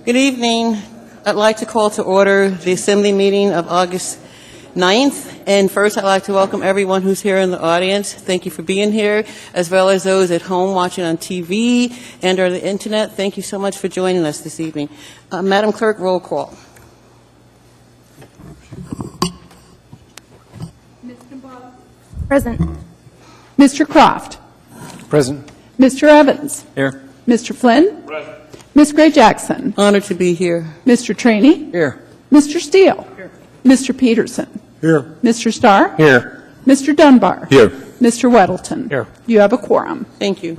Good evening. I'd like to call to order the Assembly meeting of August 9th. And first, I'd like to welcome everyone who's here in the audience. Thank you for being here, as well as those at home watching on TV and or the Internet. Thank you so much for joining us this evening. Madam Clerk, roll call. Present. Mr. Croft. Present. Mr. Evans. Here. Mr. Flynn. Present. Ms. Gray Jackson. Honored to be here. Mr. Traney. Here. Mr. Steele. Here. Mr. Peterson. Here. Mr. Starr. Here. Mr. Dunbar. Here. Mr. Weddleton. Here. You have a quorum. Thank you.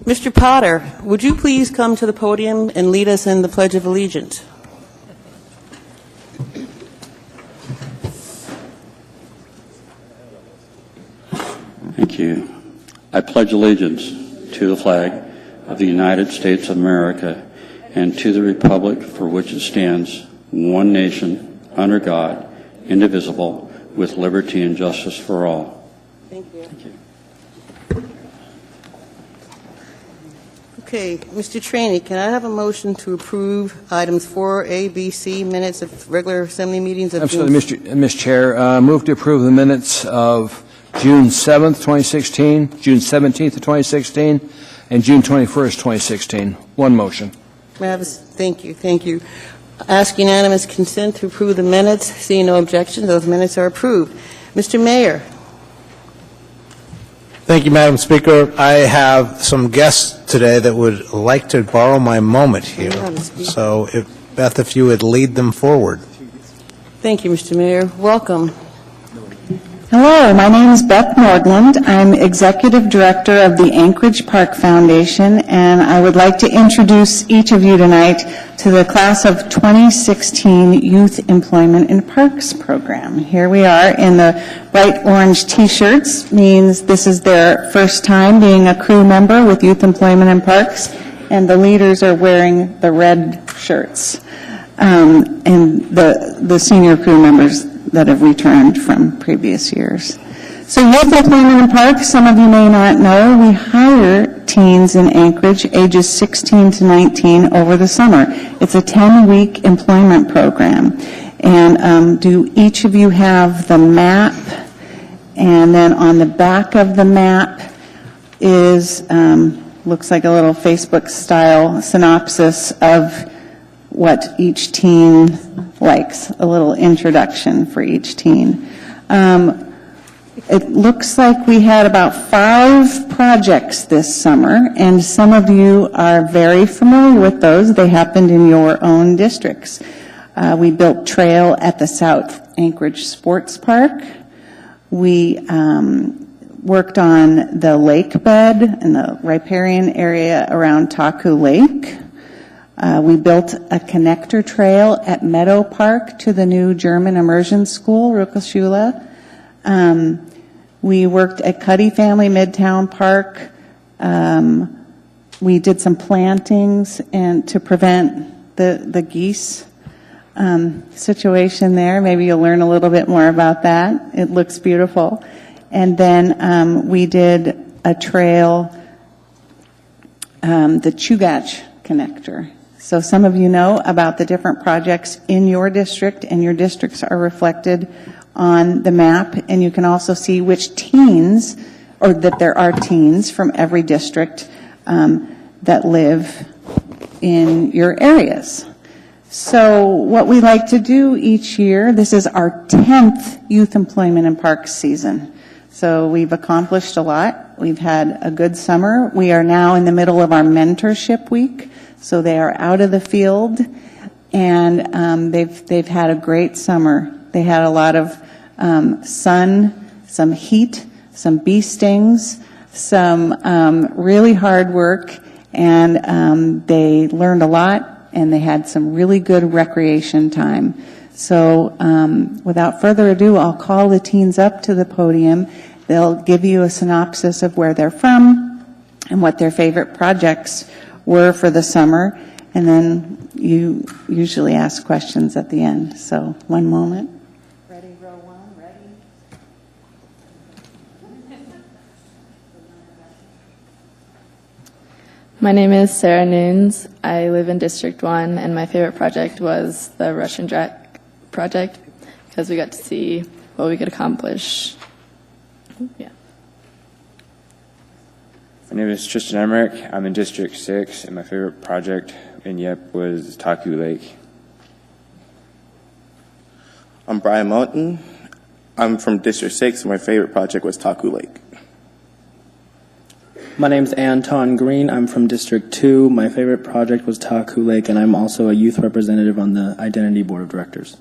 Mr. Potter, would you please come to the podium and lead us in the Pledge of Allegiance? Thank you. I pledge allegiance to the flag of the United States of America and to the republic for which it stands, one nation, under God, indivisible, with liberty and justice for all. Thank you. Thank you. Okay, Mr. Traney, can I have a motion to approve items 4A, B, C, minutes of regular Assembly meetings of Absolutely, Mr. Chair. Move to approve the minutes of June 7th, 2016, June 17th of 2016, and June 21st, 2016. One motion. Thank you, thank you. Ask unanimous consent to approve the minutes. Seeing no objection, those minutes are approved. Mr. Mayor. Thank you, Madam Speaker. I have some guests today that would like to borrow my moment here. So, Beth, if you would lead them forward. Thank you, Mr. Mayor. Welcome. Hello, my name is Beth Nordland. I'm Executive Director of the Anchorage Park Foundation, and I would like to introduce each of you tonight to the Class of 2016 Youth Employment in Parks program. Here we are in the bright orange T-shirts, means this is their first time being a crew member with Youth Employment in Parks, and the leaders are wearing the red shirts, and the senior crew members that have returned from previous years. So Youth Employment in Parks, some of you may not know, we hire teens in Anchorage ages 16 to 19 over the summer. It's a 10-week employment program. And do each of you have the map? And then on the back of the map is, looks like a little Facebook-style synopsis of what each teen likes, a little introduction for each teen. It looks like we had about 5 projects this summer, and some of you are very familiar with those. They happened in your own districts. We built trail at the South Anchorage Sports Park. We worked on the lake bed in the riparian area around Taku Lake. We built a connector trail at Meadow Park to the new German immersion school, Ruckelsschule. We worked at Cuddy Family Midtown Park. We did some plantings and to prevent the geese situation there. Maybe you'll learn a little bit more about that. It looks beautiful. And then we did a trail, the Chugach connector. So some of you know about the different projects in your district, and your districts are reflected on the map, and you can also see which teens, or that there are teens from every district that live in your areas. So what we like to do each year, this is our 10th Youth Employment in Parks season. So we've accomplished a lot. We've had a good summer. We are now in the middle of our mentorship week. So they are out of the field, and they've had a great summer. They had a lot of sun, some heat, some bee stings, some really hard work, and they learned a lot, and they had some really good recreation time. So without further ado, I'll call the teens up to the podium. They'll give you a synopsis of where they're from and what their favorite projects were for the summer, and then you usually ask questions at the end. So one moment. Ready, row one, ready? My name is Sarah Nunes. I live in District 1, and my favorite project was the Russian Jack project because we got to see what we could accomplish. Yeah. My name is Tristan Emmerich. I'm in District 6, and my favorite project in YEP was Taku Lake. I'm Brian Moulton. I'm from District 6, and my favorite project was Taku Lake. My name's Anton Green. I'm from District 2. My favorite project was Taku Lake, and I'm also a youth representative on the Identity Board of Directors.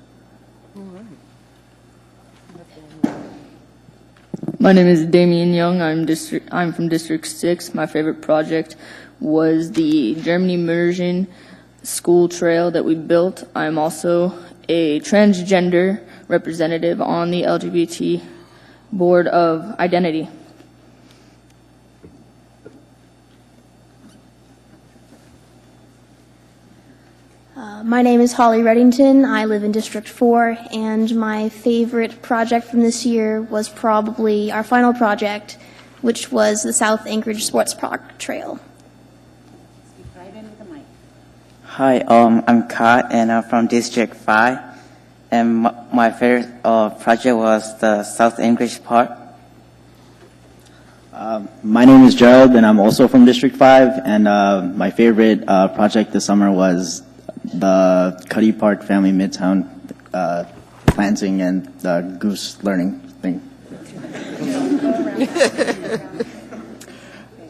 My name is Damian Young. I'm from District 6. My favorite project was the German immersion school trail that we built. I'm also a transgender representative on the LGBT Board of Identity. My name is Holly Reddington. I live in District 4, and my favorite project from this year was probably our final project, which was the South Anchorage Sports Park Trail. Hi, I'm Kat, and I'm from District 5, and my favorite project was the South Anchorage Park. My name is Gerald, and I'm also from District 5, and my favorite project this summer was the Cuddy Park Family Midtown planting and the goose learning thing.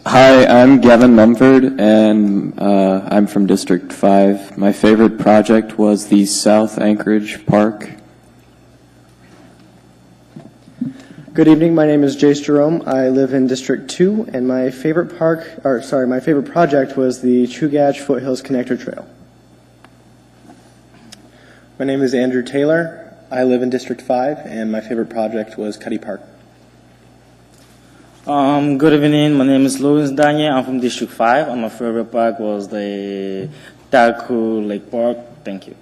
Hi, I'm Gavin Mumford, and I'm from District 5. My favorite project was the South Anchorage Park. Good evening. My name is Jace Jerome. I live in District 2, and my favorite my favorite project was the Chugach Foothills Connector Trail. My name is Andrew Taylor. I live in District 5, and my favorite project was Cuddy Park. Good evening. My name is Louis Daniel. I'm from District 5, and my favorite park was the Taku Lake Park. Thank you.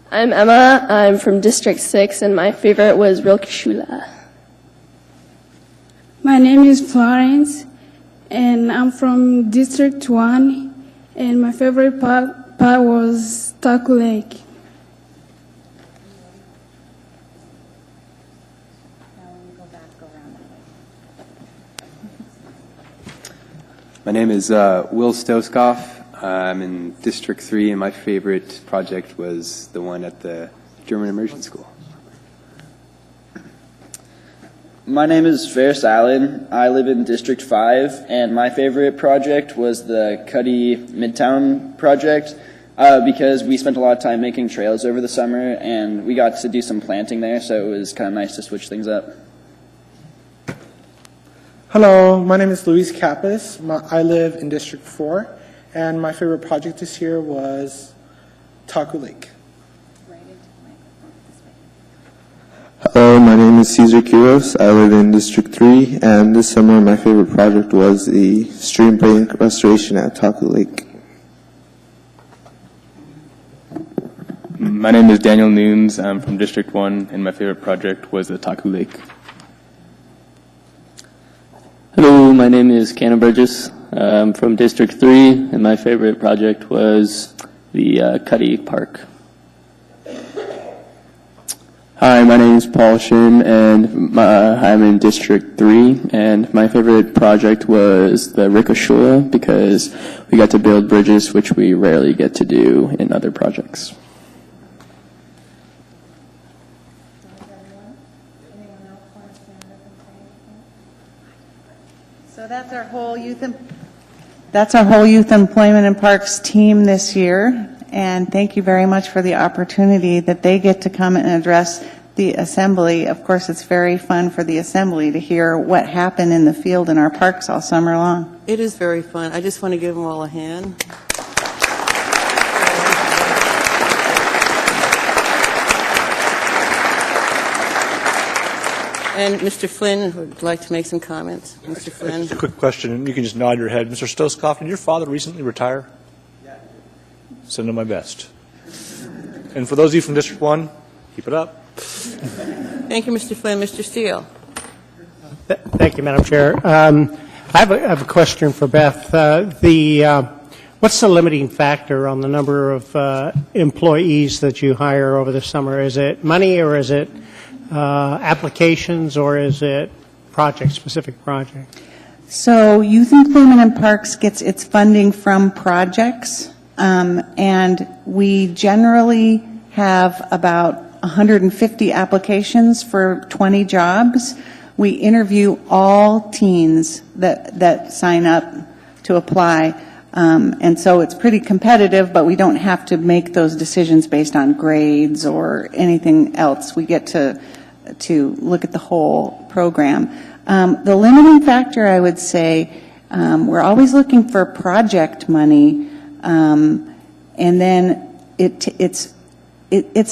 I'm Emma. I'm from District 6, and my favorite was Rilkeshula. My name is Florence, and I'm from District 1, and my favorite part was Taku Lake. My name is Will Stoskoff. I'm in District 3, and my favorite project was the one at the German Immersion School. My name is Ferris Allen. I live in District 5, and my favorite project was the Cuddy Midtown project because we spent a lot of time making trails over the summer, and we got to do some planting there, so it was kind of nice to switch things up. Hello, my name is Luis Kappas. I live in District 4, and my favorite project this year was Taku Lake. Hello, my name is Cesar Quiros. I live in District 3, and this summer my favorite project was the stream bank restoration at Taku Lake. My name is Daniel Nunes. I'm from District 1, and my favorite project was the Taku Lake. Hello, my name is Cannon Burgess. I'm from District 3, and my favorite project was the Cuddy Park. Hi, my name is Paul Shin, and I'm in District 3, and my favorite project was the Rikoshula because we got to build bridges, which we rarely get to do in other projects. So that's our whole youth employment and parks team this year, and thank you very much for the opportunity that they get to come and address the assembly. Of course, it's very fun for the assembly to hear what happened in the field in our parks all summer long. It is very fun. I just want to give them all a hand. And Mr. Flynn would like to make some comments. Mr. Flynn. Just a quick question, and you can just nod your head. Mr. Stoskoff, did your father recently retire? Yeah. Send him my best. And for those of you from District 1, keep it up. Thank you, Mr. Flynn. Mr. Steele. Thank you, Madam Chair. I have a question for Beth. What's the limiting factor on the number of employees that you hire over the summer? Is it money, or is it applications, or is it specific project? So Youth Employment and Parks gets its funding from projects, and we generally have about 150 applications for 20 jobs. We interview all teens that sign up to apply, and so it's pretty competitive, but we don't have to make those decisions based on grades or anything else. We get to look at the whole program. The limiting factor, I would say, we're always looking for project money, and then it's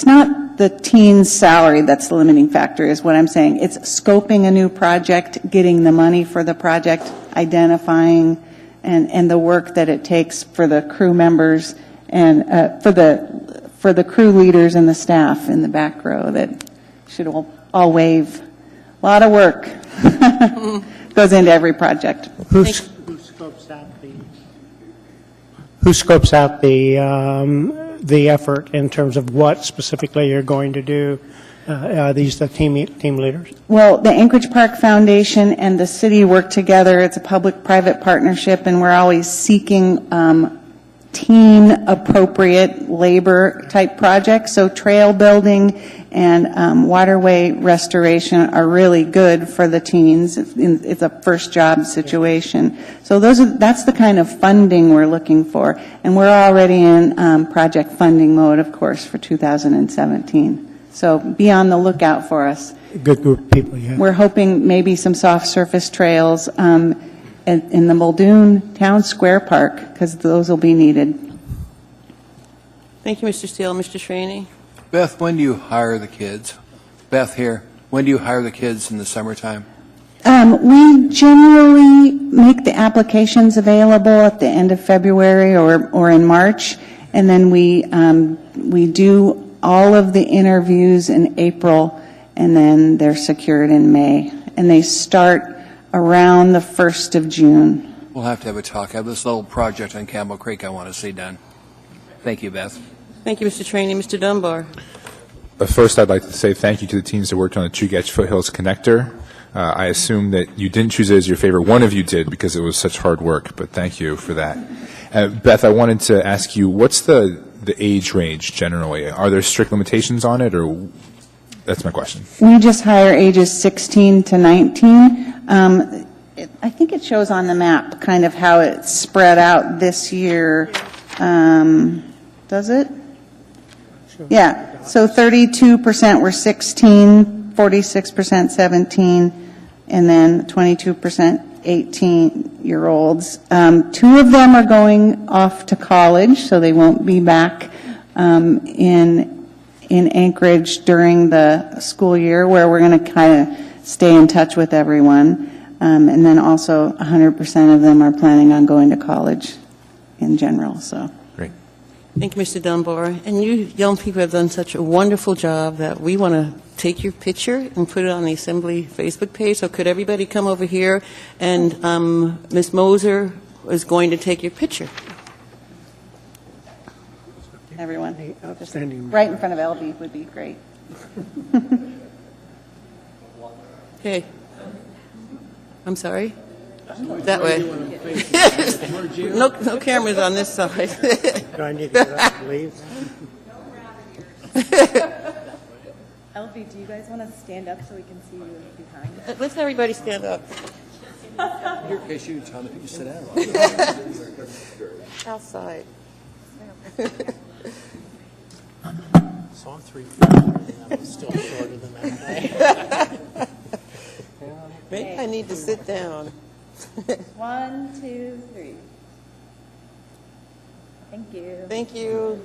not the teen's salary that's the limiting factor, is what I'm saying. It's scoping a new project, getting the money for the project, identifying, and the work that it takes for the crew members and for the crew leaders and the staff in the back row that should all wave. A lot of work goes into every project. Who scopes out the effort in terms of what specifically you're going to do? Are these the team leaders? Well, the Anchorage Park Foundation and the city work together. It's a public-private partnership, and we're always seeking teen-appropriate labor-type projects. So trail building and waterway restoration are really good for the teens. It's a first job situation. So that's the kind of funding we're looking for. And we're already in project funding mode, of course, for 2017. So be on the lookout for us. Good group of people, yeah. We're hoping maybe some soft surface trails in the Muldoon Town Square Park, because those will be needed. Thank you, Mr. Steele. Mr. Shraney? Beth, when do you hire the kids? Beth here. When do you hire the kids in the summertime? We generally make the applications available at the end of February or in March, and then we do all of the interviews in April, and then they're secured in May. And they start around the 1st of June. We'll have to have a talk. I have this little project on Campbell Creek I want to see done. Thank you, Beth. Thank you, Mr. Trainee. Mr. Dunbar. First, I'd like to say thank you to the teams that worked on the Chugach Foothills Connector. I assume that you didn't choose it as your favorite. One of you did, because it was such hard work, but thank you for that. Beth, I wanted to ask you, what's the age range generally? Are there strict limitations on it, or that's my question? We just hire ages 16 to 19. I think it shows on the map kind of how it's spread out this year. Does it? Yeah. So 32% were 16, 46% 17, and then 22% 18-year-olds. 2 of them are going off to college, so they won't be back in Anchorage during the school year, where we're going to kind of stay in touch with everyone. And then also 100% of them are planning on going to college in general. So. Great. Thank you, Mr. Dunbar. And you young people have done such a wonderful job that we want to take your picture and put it on the Assembly Facebook page. So could everybody come over here? And Ms. Moser is going to take your picture. Everyone, just right in front of LB would be great. Okay. I'm sorry? That way. No cameras on this side. Do I need to get up and leave? LB, do you guys want to stand up so we can see you behind? Let's everybody stand up. In case you tell me you sit down. Outside. So I'm 3 feet and I'm still shorter than that guy. Maybe I need to sit down. 1, 2, 3. Thank you. Thank you.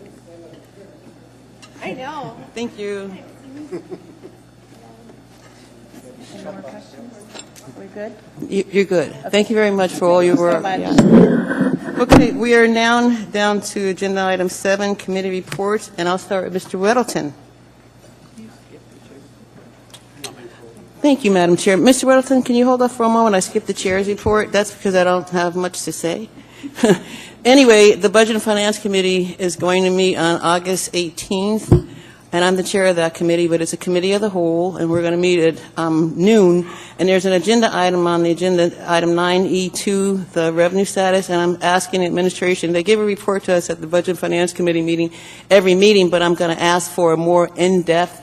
I know. Thank you. Any more questions? We're good? You're good. Okay. Thank you very much for all your work. Thank you so much. Yeah. Okay, we are now down to agenda item 7, committee reports, and I'll start with Mr. Weddleton. Thank you, Madam Chair. Mr. Weddleton, can you hold off for a moment? I skipped the chair's report. That's because I don't have much to say. Anyway, the Budget and Finance Committee is going to meet on August 18th, and I'm the chair of that committee, but it's a committee of the whole, and we're going to meet at noon. And there's an agenda item on the agenda, item 9E2, the revenue status, and I'm asking the administration, they give a report to us at the Budget and Finance Committee meeting, every meeting, but I'm going to ask for a more in-depth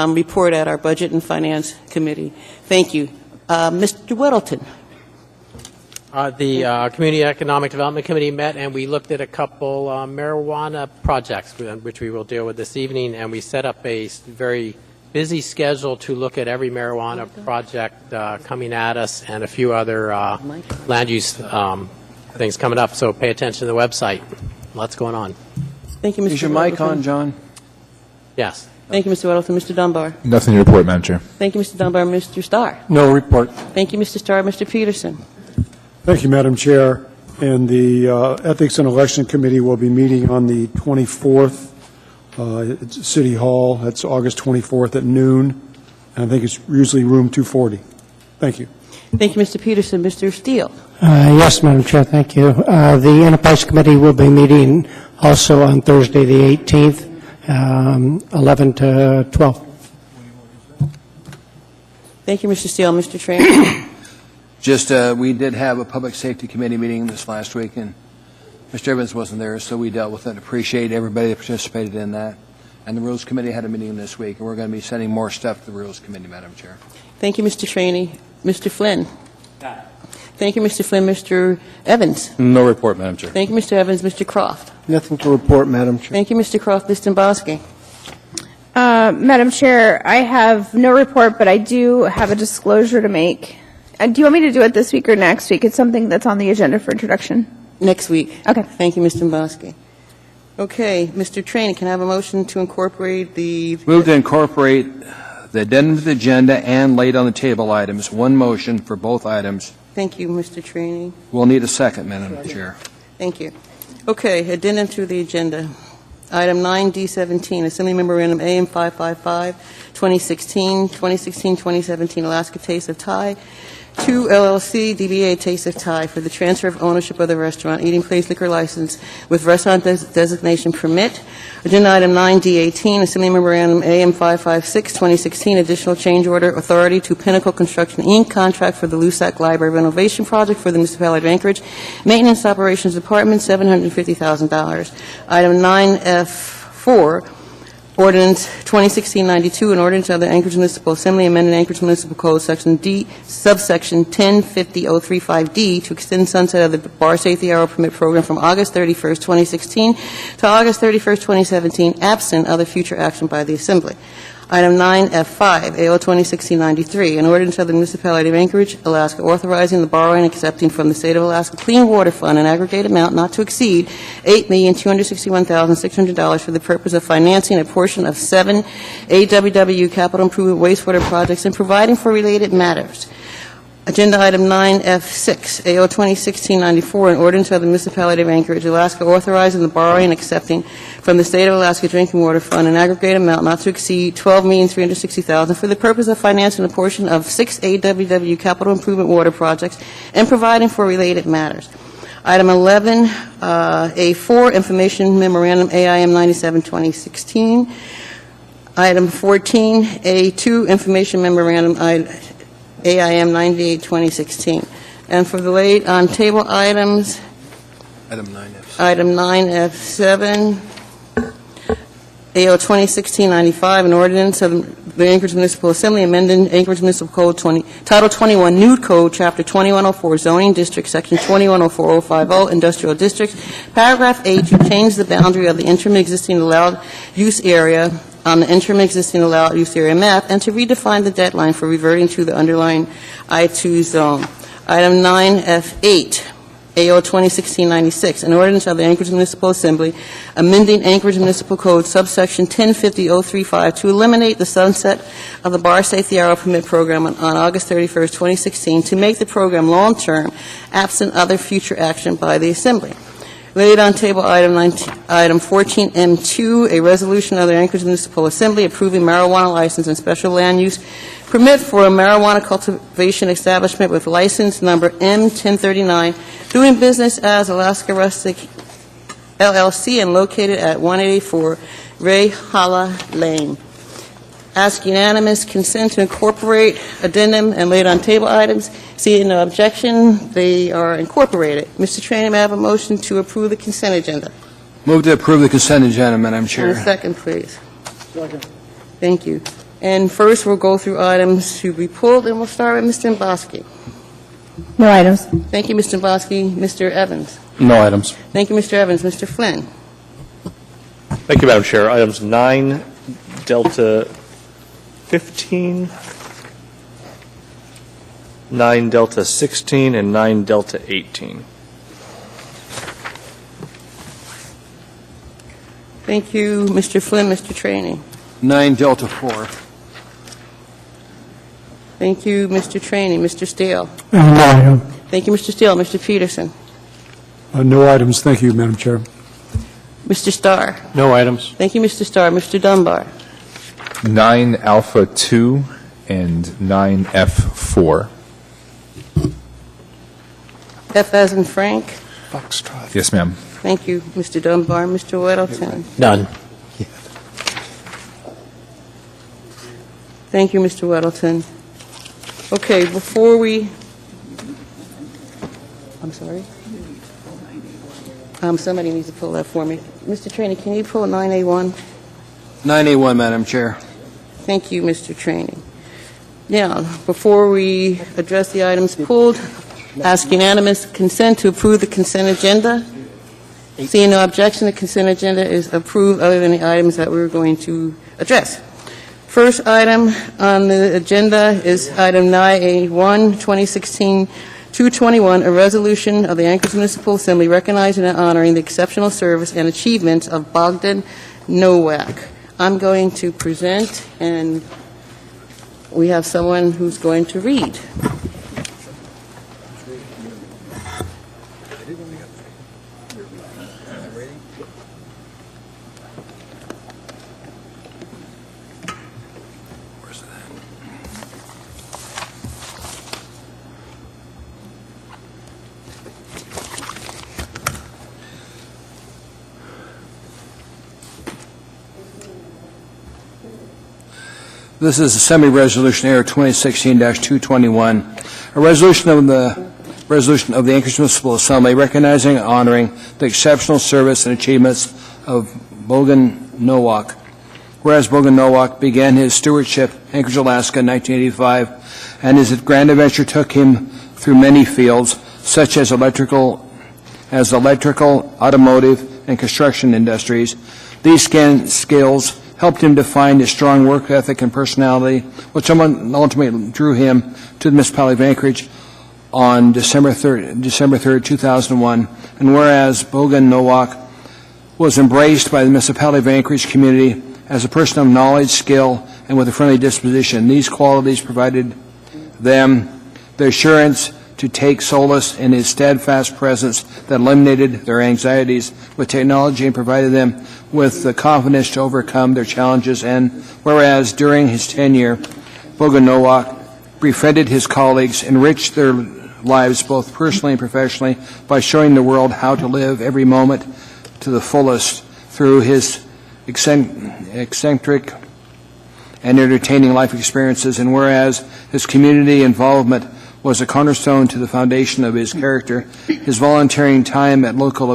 report at our Budget and Finance Committee. Thank you. Mr. Weddleton. The Community Economic Development Committee met, and we looked at a couple marijuana projects, which we will deal with this evening, and we set up a very busy schedule to look at every marijuana project coming at us and a few other land use things coming up, so pay attention to the website. Lots going on. Thank you, Mr. Is your mic on, John? Yes. Thank you, Mr. Weddleton. Mr. Dunbar. Nothing to report, Madam Chair. Thank you, Mr. Dunbar. Mr. Starr. No report. Thank you, Mr. Starr. Mr. Peterson. Thank you, Madam Chair. And the Ethics and Election Committee will be meeting on the 24th at City Hall. That's August 24th at noon. And I think it's usually room 240. Thank you. Thank you, Mr. Peterson. Mr. Steele. Yes, Madam Chair, thank you. The Enterprise Committee will be meeting also on Thursday, the 18th, 11 to 12. Thank you, Mr. Steele. Mr. Trainer. Just, we did have a Public Safety Committee meeting this last week, and Mr. Evans wasn't there, so we dealt with it. Appreciate everybody that participated in that. And the Rules Committee had a meeting this week, and we're going to be sending more stuff to the Rules Committee, Madam Chair. Thank you, Mr. Trainee. Mr. Flynn. Thank you, Mr. Flynn. Mr. Evans. No report, Madam Chair. Thank you, Mr. Evans. Mr. Croft. Nothing to report, Madam Chair. Thank you, Mr. Croft. Mr. Bosky. Madam Chair, I have no report, but I do have a disclosure to make. Do you want me to do it this week or next week? It's something that's on the agenda for introduction. Next week. Okay. Thank you, Mr. Bosky. Okay, Mr. Trainee, can I have a motion to incorporate the... Move to incorporate the addendum to the agenda and laid on the table items. One motion for both items. Thank you, Mr. Trainee. We'll need a second, Madam Chair. Thank you. Okay, addendum to the agenda. Item 9D17, Assembly Memorandum AM 555, 2016-2017 Alaska Taste of Thai, 2 LLC, DBA Taste of Thai, for the transfer of ownership of the restaurant, eating place liquor license with restaurant designation permit. Agenda item 9D18, Assembly Memorandum AM 556, 2016, additional change order authority to Pinnacle Construction, Inc., contract for the Lusac Library renovation project for the municipality of Anchorage, Maintenance Operations Department, $750,000. Item 9F4, Ordinance 2016-92, an ordinance of the Anchorage Municipal Assembly amending Anchorage Municipal Code Section D, subsection 1050-035D to extend sunset of the Bar Safety Hour Permit Program from August 31st, 2016 to August 31st, 2017, absent other future action by the Assembly. Item 9F5, AO 2016-93, an ordinance of the Municipality of Anchorage, Alaska, authorizing the borrowing and accepting from the State of Alaska Clean Water Fund an aggregate amount not to exceed $8,261,600 for the purpose of financing a portion of 7 AWW capital improvement wastewater projects and providing for related matters. Agenda item 9F6, AO 2016-94, an ordinance of the Municipality of Anchorage, Alaska, authorizing the borrowing and accepting from the State of Alaska Drinking Water Fund an aggregate amount not to exceed $12,360,000 for the purpose of financing a portion of 6 AWW capital improvement water projects and providing for related matters. Item 11A4, Information Memorandum AIM 97-2016. Item 14A2, Information Memorandum AIM 98-2016. And for the late on table items, Item 9F. Item 9F7, AO 2016-95, an ordinance of the Anchorage Municipal Assembly amending Anchorage Municipal Code Title 21, Nude Code, Chapter 2104, Zoning District, Section 2104-050, Industrial Districts, Paragraph 8, to change the boundary of the interim existing allowed use area on the interim existing allowed use area map, and to redefine the deadline for reverting to the underlying I-2 zone. Item 9F8, AO 2016-96, an ordinance of the Anchorage Municipal Assembly amending Anchorage Municipal Code subsection 1050-035 to eliminate the sunset of the Bar Safety Hour Permit Program on August 31st, 2016, to make the program long-term, absent other future action by the Assembly. Laid on table item 14M2, a resolution of the Anchorage Municipal Assembly approving marijuana license and special land use permit for a marijuana cultivation establishment with license number M1039, doing business as Alaska Rustic LLC and located at 184 Ray Hala Lane. Ask unanimous consent to incorporate addendum and laid on table items. Seeing no objection, they are incorporated. Mr. Trainor, may I have a motion to approve the consent agenda? Move to approve the consent agenda, Madam And Chair. a second, please. Second. Thank you. And first, we'll go through items to be pulled, and we'll start with Mr. Mbosky. No items. Thank you, Mr. Mbosky. Mr. Evans. No items. Thank you, Mr. Evans. Mr. Flynn. Thank you, Madam Chair. Items 9 Delta 15, 9 Delta 16, and 9 Delta 18. Thank you, Mr. Flynn. Mr. Trainor. 9 Delta 4. Thank you, Mr. Trainor. Mr. Steele. No item. Thank you, Mr. Steele. Mr. Peterson. No items. Thank you, Madam Chair. Mr. Starr. No items. Thank you, Mr. Starr. Mr. Dunbar. 9 Alpha 2 and 9F4. F as in Frank. Foxtrot. Yes, ma'am. Thank you, Mr. Dunbar. Mr. Weddleton. None. Thank you, Mr. Weddleton. Okay, before we... I'm sorry? Somebody needs to pull that for me. Mr. Trainor, can you pull 9A1? 9A1, Madam Chair. Thank you, Mr. Trainor. Now, before we address the items pulled, ask unanimous consent to approve the consent agenda. Seeing no objection, the consent agenda is approved other than the items that we're going to address. First item on the agenda is item 9A1, 2016-221, a resolution of the Anchorage Municipal Assembly recognizing and honoring the exceptional service and achievements of Bogdan Nowak. I'm going to present, and we have someone who's going to read. This is Assembly Resolution Error 2016-221, a resolution of the Anchorage Municipal Assembly recognizing and honoring the exceptional service and achievements of Bogdan Nowak. Whereas Bogdan Nowak began his stewardship in Anchorage, Alaska in 1985, and his grand adventure took him through many fields, such as electrical, automotive, and construction industries. These skills helped him define his strong work ethic and personality, which ultimately drew him to the municipality of Anchorage on December 3rd, 2001. And whereas Bogdan Nowak was embraced by the municipality of Anchorage community as a person of knowledge, skill, and with a friendly disposition, these qualities provided them the assurance to take solace in his steadfast presence that eliminated their anxieties with technology and provided them with the confidence to overcome their challenges. And whereas during his tenure, Bogdan Nowak befriended his colleagues, enriched their lives both personally and professionally by showing the world how to live every moment to the fullest through his eccentric and entertaining life experiences. And whereas his community involvement was a cornerstone to the foundation of his character, his volunteering time at local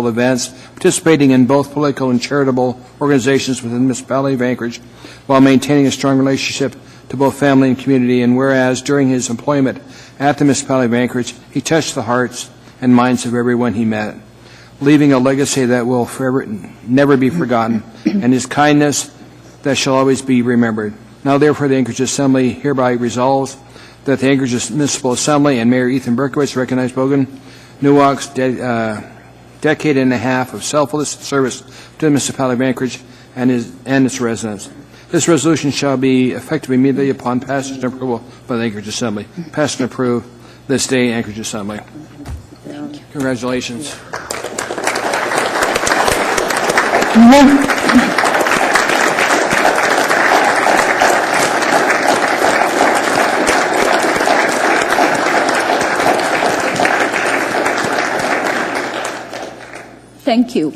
events, participating in both political and charitable organizations within the municipality of Anchorage, while maintaining a strong relationship to both family and community. And whereas during his employment at the municipality of Anchorage, he touched the hearts and minds of everyone he met, leaving a legacy that will forever never be forgotten, and his kindness that shall always be remembered. Now therefore the Anchorage Assembly hereby resolves that the Anchorage Municipal Assembly and Mayor Ethan Berkowitz recognize Bogdan Nowak's decade and a half of selfless service to the municipality of Anchorage and its residents. This resolution shall be effective immediately upon passage and approval by the Anchorage Assembly. Passed and approved this day, Anchorage Assembly. Congratulations. Thank you.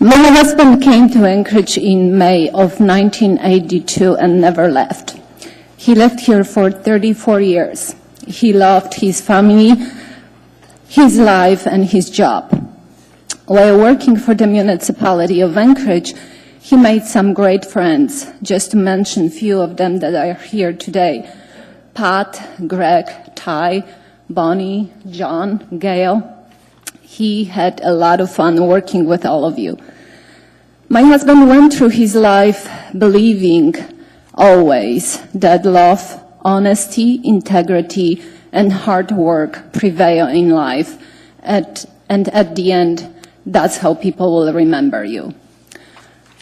My husband came to Anchorage in May of 1982 and never left. He lived here for 34 years. He loved his family, his life, and his job. While working for the municipality of Anchorage, he made some great friends, just to mention a few of them that are here today. Pat, Greg, Ty, Bonnie, John, Gail. He had a lot of fun working with all of you. My husband went through his life believing always that love, honesty, integrity, and hard work prevail in life. And at the end, that's how people will remember you.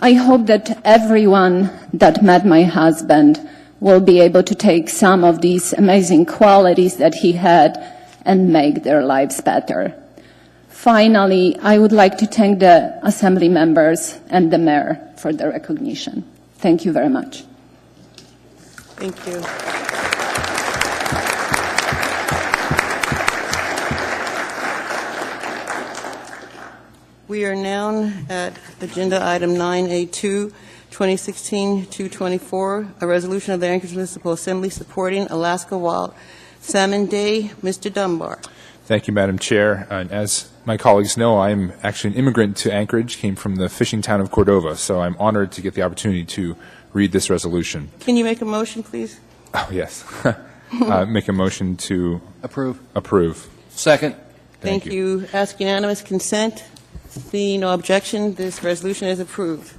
I hope that everyone that met my husband will be able to take some of these amazing qualities that he had and make their lives better. Finally, I would like to thank the Assembly members and the Mayor for the recognition. Thank you very much. Thank you. We are now at Agenda Item 9A2, 2016-224, a resolution of the Anchorage Municipal Assembly supporting Alaska Wild Salmon Day. Mr. Dunbar. Thank you, Madam Chair. And as my colleagues know, I'm actually an immigrant to Anchorage, came from the fishing town of Cordova, so I'm honored to get the opportunity to read this resolution. Can you make a motion, please? Oh, yes. Make a motion to Approve. approve. Second. Thank you. Ask unanimous consent. Seeing no objection, this resolution is approved.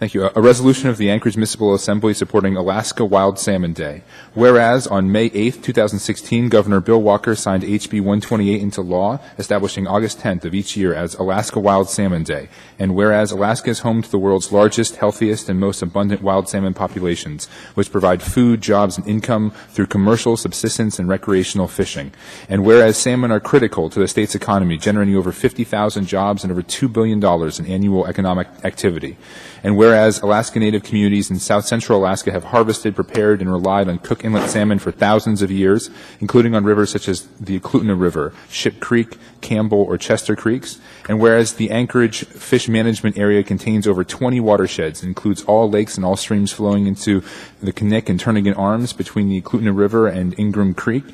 Thank you. A resolution of the Anchorage Municipal Assembly supporting Alaska Wild Salmon Day. Whereas on May 8, 2016, Governor Bill Walker signed HB 128 into law, establishing August 10th of each year as Alaska Wild Salmon Day. And whereas Alaska is home to the world's largest, healthiest, and most abundant wild salmon populations, which provide food, jobs, and income through commercial, subsistence, and recreational fishing. And whereas salmon are critical to the state's economy, generating over 50,000 jobs and over $2 billion in annual economic activity. And whereas Alaska Native communities in South Central Alaska have harvested, prepared, and relied on Cook Inlet salmon for thousands of years, including on rivers such as the Eklutna River, Ship Creek, Campbell, or Chester Creeks. And whereas the Anchorage Fish Management Area contains over 20 watersheds, and includes all lakes and all streams flowing into the Knik and Turnagain Arms between the Eklutna River and Ingram Creek,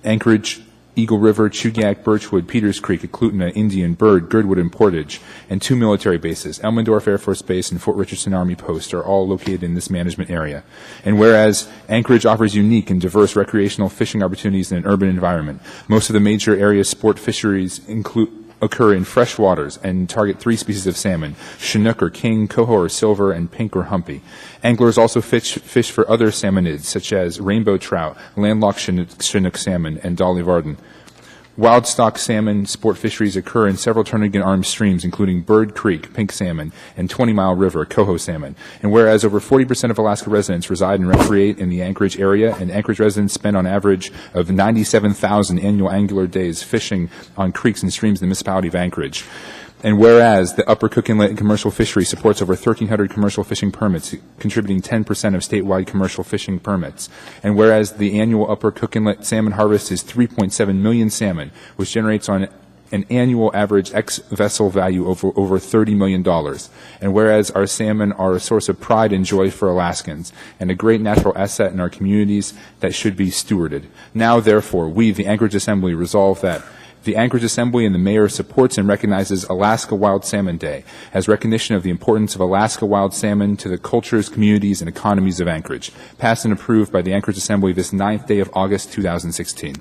Anchorage, Eagle River, Chugach, Birchwood, Peters Creek, Eklutna, Indian, Bird, Girdwood, and Portage, and 2 military bases, Elmendorf Air Force Base and Fort Richardson Army Post, are all located in this management area. And whereas Anchorage offers unique and diverse recreational fishing opportunities in an urban environment, most of the major area sport fisheries occur in fresh waters and target 3 species of salmon: Chinook or king, coho or silver, and pink or humpy. Anglers also fish for other salmonids such as rainbow trout, landlocked Chinook salmon, and Dolly Varden. Wild stock salmon sport fisheries occur in several Turnagain Arms streams, including Bird Creek, pink salmon, and 20 Mile River, coho salmon. And whereas over 40% of Alaska residents reside and recreate in the Anchorage area, and Anchorage residents spend on average of 97,000 annual angular days fishing on creeks and streams in the municipality of Anchorage. And whereas the Upper Cook Inlet commercial fishery supports over 1,300 commercial fishing permits, contributing 10% of statewide commercial fishing permits. And whereas the annual Upper Cook Inlet salmon harvest is 3.7 million salmon, which generates on an annual average ex-vessel value of over $30 million. And whereas our salmon are a source of pride and joy for Alaskans, and a great natural asset in our communities that should be stewarded. Now, therefore, we, the Anchorage Assembly, resolve that the Anchorage Assembly and the Mayor supports and recognizes Alaska Wild Salmon Day as recognition of the importance of Alaska wild salmon to the cultures, communities, and economies of Anchorage. Passed and approved by the Anchorage Assembly this 9th day of August, 2016.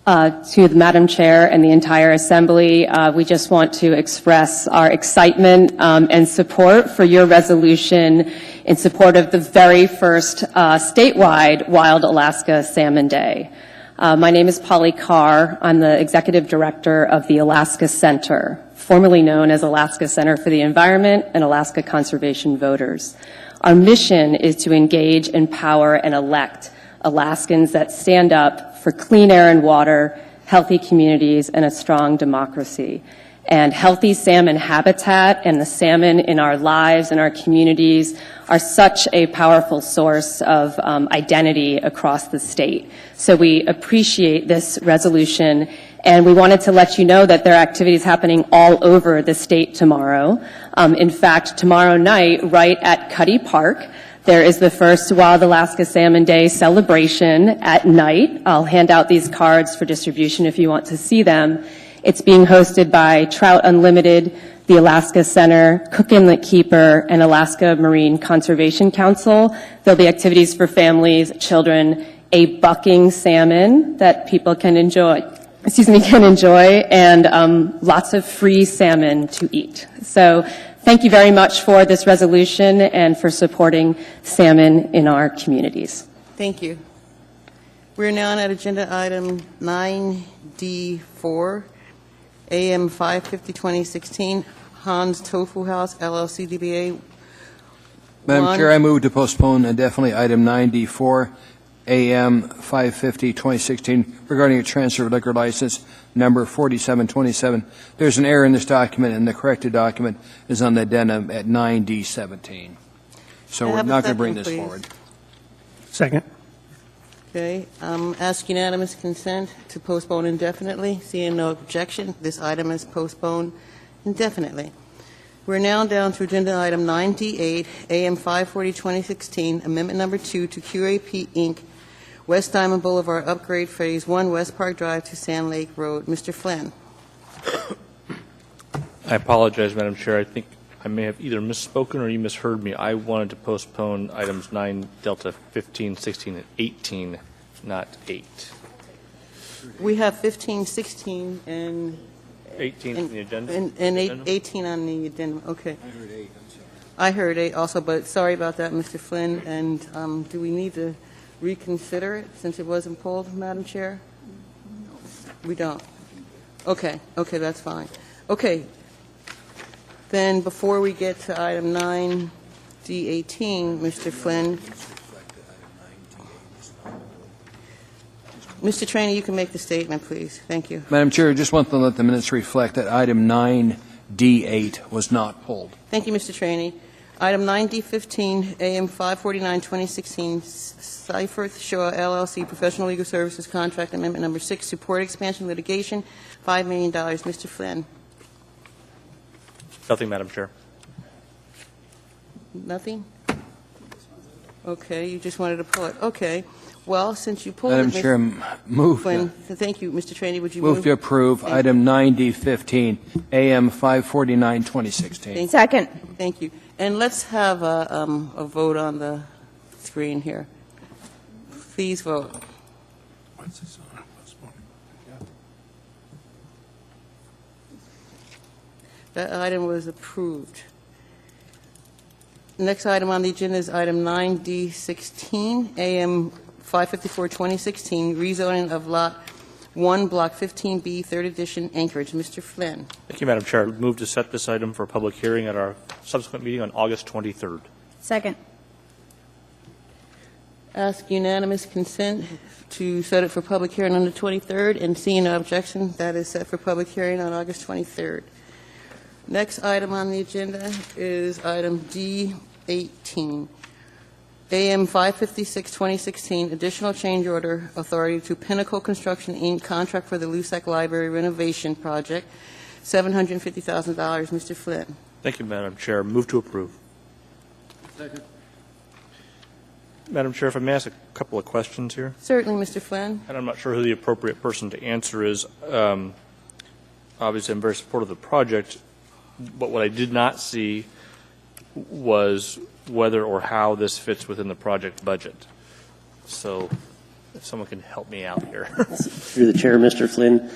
To the Madam Chair and the entire Assembly, we just want to express our excitement and support for your resolution in support of the very first statewide Wild Alaska Salmon Day. My name is Polly Carr. I'm the Executive Director of the Alaska Center, formerly known as Alaska Center for the Environment and Alaska Conservation Voters. Our mission is to engage, empower, and elect Alaskans that stand up for clean air and water, healthy communities, and a strong democracy. And healthy salmon habitat and the salmon in our lives and our communities are such a powerful source of identity across the state. So we appreciate this resolution, and we wanted to let you know that there are activities happening all over the state tomorrow. In fact, tomorrow night, right at Cuddy Park, there is the first Wild Alaska Salmon Day celebration at night. I'll hand out these cards for distribution if you want to see them. It's being hosted by Trout Unlimited, the Alaska Center, Cook Inlet Keeper, and Alaska Marine Conservation Council. There'll be activities for families, children, a bucking salmon that people can enjoy, and lots of free salmon to eat. So thank you very much for this resolution and for supporting salmon in our communities. Thank you. We're now at agenda item 9D4, AM 550-2016, Hans Tofu House, LLC, DBA. Madam Chair, I move to postpone indefinitely item 9D4, AM 550-2016, regarding a transfer of liquor license number 4727. There's an error in this document, and the corrected document is on the addendum at 9D17. So we're not going to bring this forward. Second. Okay, ask unanimous consent to postpone indefinitely. Seeing no objection, this item is postponed indefinitely. We're now down to agenda item 9D8, AM 540-2016, amendment number 2 to QAP Inc., West Diamond Boulevard Upgrade Phase 1, West Park Drive to Sand Lake Road. Mr. Flynn. I apologize, Madam Chair. I think I may have either misspoken or you misheard me. I wanted to postpone items 9 Delta 15, 16, and 18, not 8. We have 15, 16, and 18 on the agenda? And 18 on the agenda. Okay. I heard 8. I heard 8 also, but sorry about that, Mr. Flynn. And do we need to reconsider it since it wasn't pulled, Madam Chair? We don't. Okay. Okay, that's fine. Okay. Then before we get to item 9D18, Mr. Flynn, Mr. Trainor, you can make the statement, please. Thank you. Madam Chair, I just want to let the minutes reflect that item 9D8 was not pulled. Thank you, Mr. Trainor. Item 9D15, AM 549-2016, Seifert Shaw LLC, Professional Legal Services Contract Amendment Number 6, Support Expansion Litigation, $5 million. Mr. Flynn. Nothing, Madam Chair. Nothing? Okay, you just wanted to pull it. Okay. Well, since you pulled Madam it, Chair, move. Flynn, thank you, Mr. Trainor. Would you move to approve item 9D15, AM 549-2016. Second. Thank you. And let's have a vote on the screen here. Please vote. What's this on? That item was approved. Next item on the agenda is item 9D16, AM 554-2016, rezoning of Lot 1, Block 15B, 3rd Edition, Anchorage. Mr. Flynn. Thank you, Madam Chair. I move to set this item for a public hearing at our subsequent meeting on August 23rd. Second. Ask unanimous consent to set it for public hearing on the 23rd, and seeing no objection, that is set for public hearing on August 23rd. Next item on the agenda is item D18, AM 556-2016, additional change order authority to Pinnacle Construction, Inc., contract for the Lusac Library renovation project, $750,000. Mr. Flynn. Thank you, Madam Chair. Move to approve. Second. Madam Chair, if I may ask a couple of questions here. Certainly, Mr. Flynn. And I'm not sure who the appropriate person to answer is. Obviously, I'm very supportive of the project, but what I did not see was whether or how this fits within the project budget. So if someone can help me out here. Through the chair, Mr. Flynn,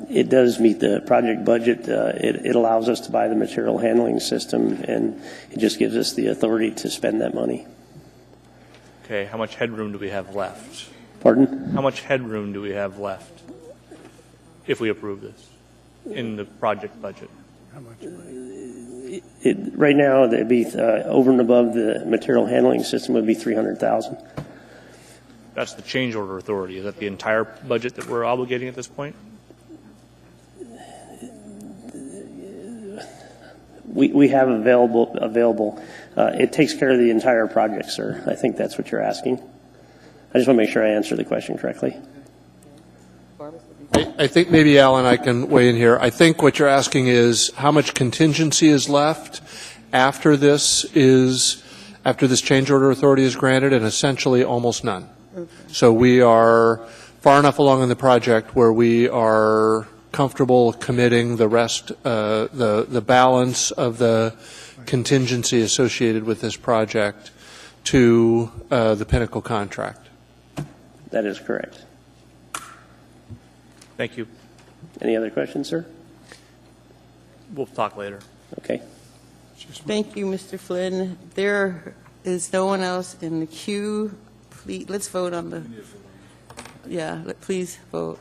it does meet the project budget. It allows us to buy the material handling system, and it just gives us the authority to spend that money. Okay, how much headroom do we have left? Pardon? How much headroom do we have left if we approve this in the project budget? How much? Right now, it'd be over and above the material handling system would be $300,000. That's the change order authority. Is that the entire budget that we're obligating at this point? We have available. It takes care of the entire project, sir. I think that's what you're asking. I just want to make sure I answer the question correctly. I think maybe, Alan, I can weigh in here. I think what you're asking is how much contingency is left after this change order authority is granted, and essentially almost none. Okay. So we are far enough along in the project where we are comfortable committing the rest, the balance of the contingency associated with this project to the Pinnacle contract. That is correct. Thank you. Any other questions, sir? We'll talk later. Okay. Thank you, Mr. Flynn. There is no one else in the queue. Please, let's vote on the. Yeah, please vote.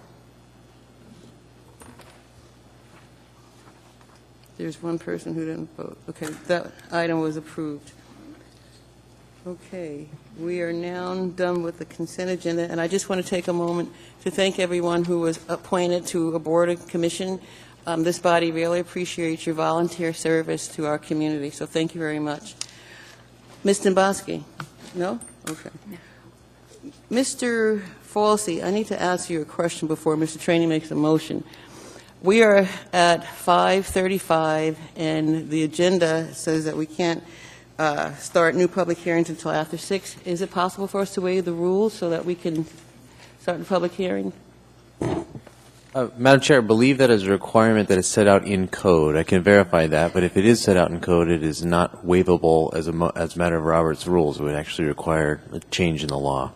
There's one person who didn't vote. Okay, that item was approved. Okay, we are now done with the consent agenda, and I just want to take a moment to thank everyone who was appointed to a board or commission. This body really appreciates your volunteer service to our community, so thank you very much. Ms. Domboski? No? Okay. Mr. Falsey, I need to ask you a question before Mr. Trainey makes a motion. We are at 5:35, and the agenda says that we can't start new public hearings until after 6. Is it possible for us to waive the rules so that we can start the public hearing? Madam Chair, I believe that is a requirement that is set out in code. I can verify that, but if it is set out in code, it is not waivable as a matter of Robert's rules. It would actually require a change in the law.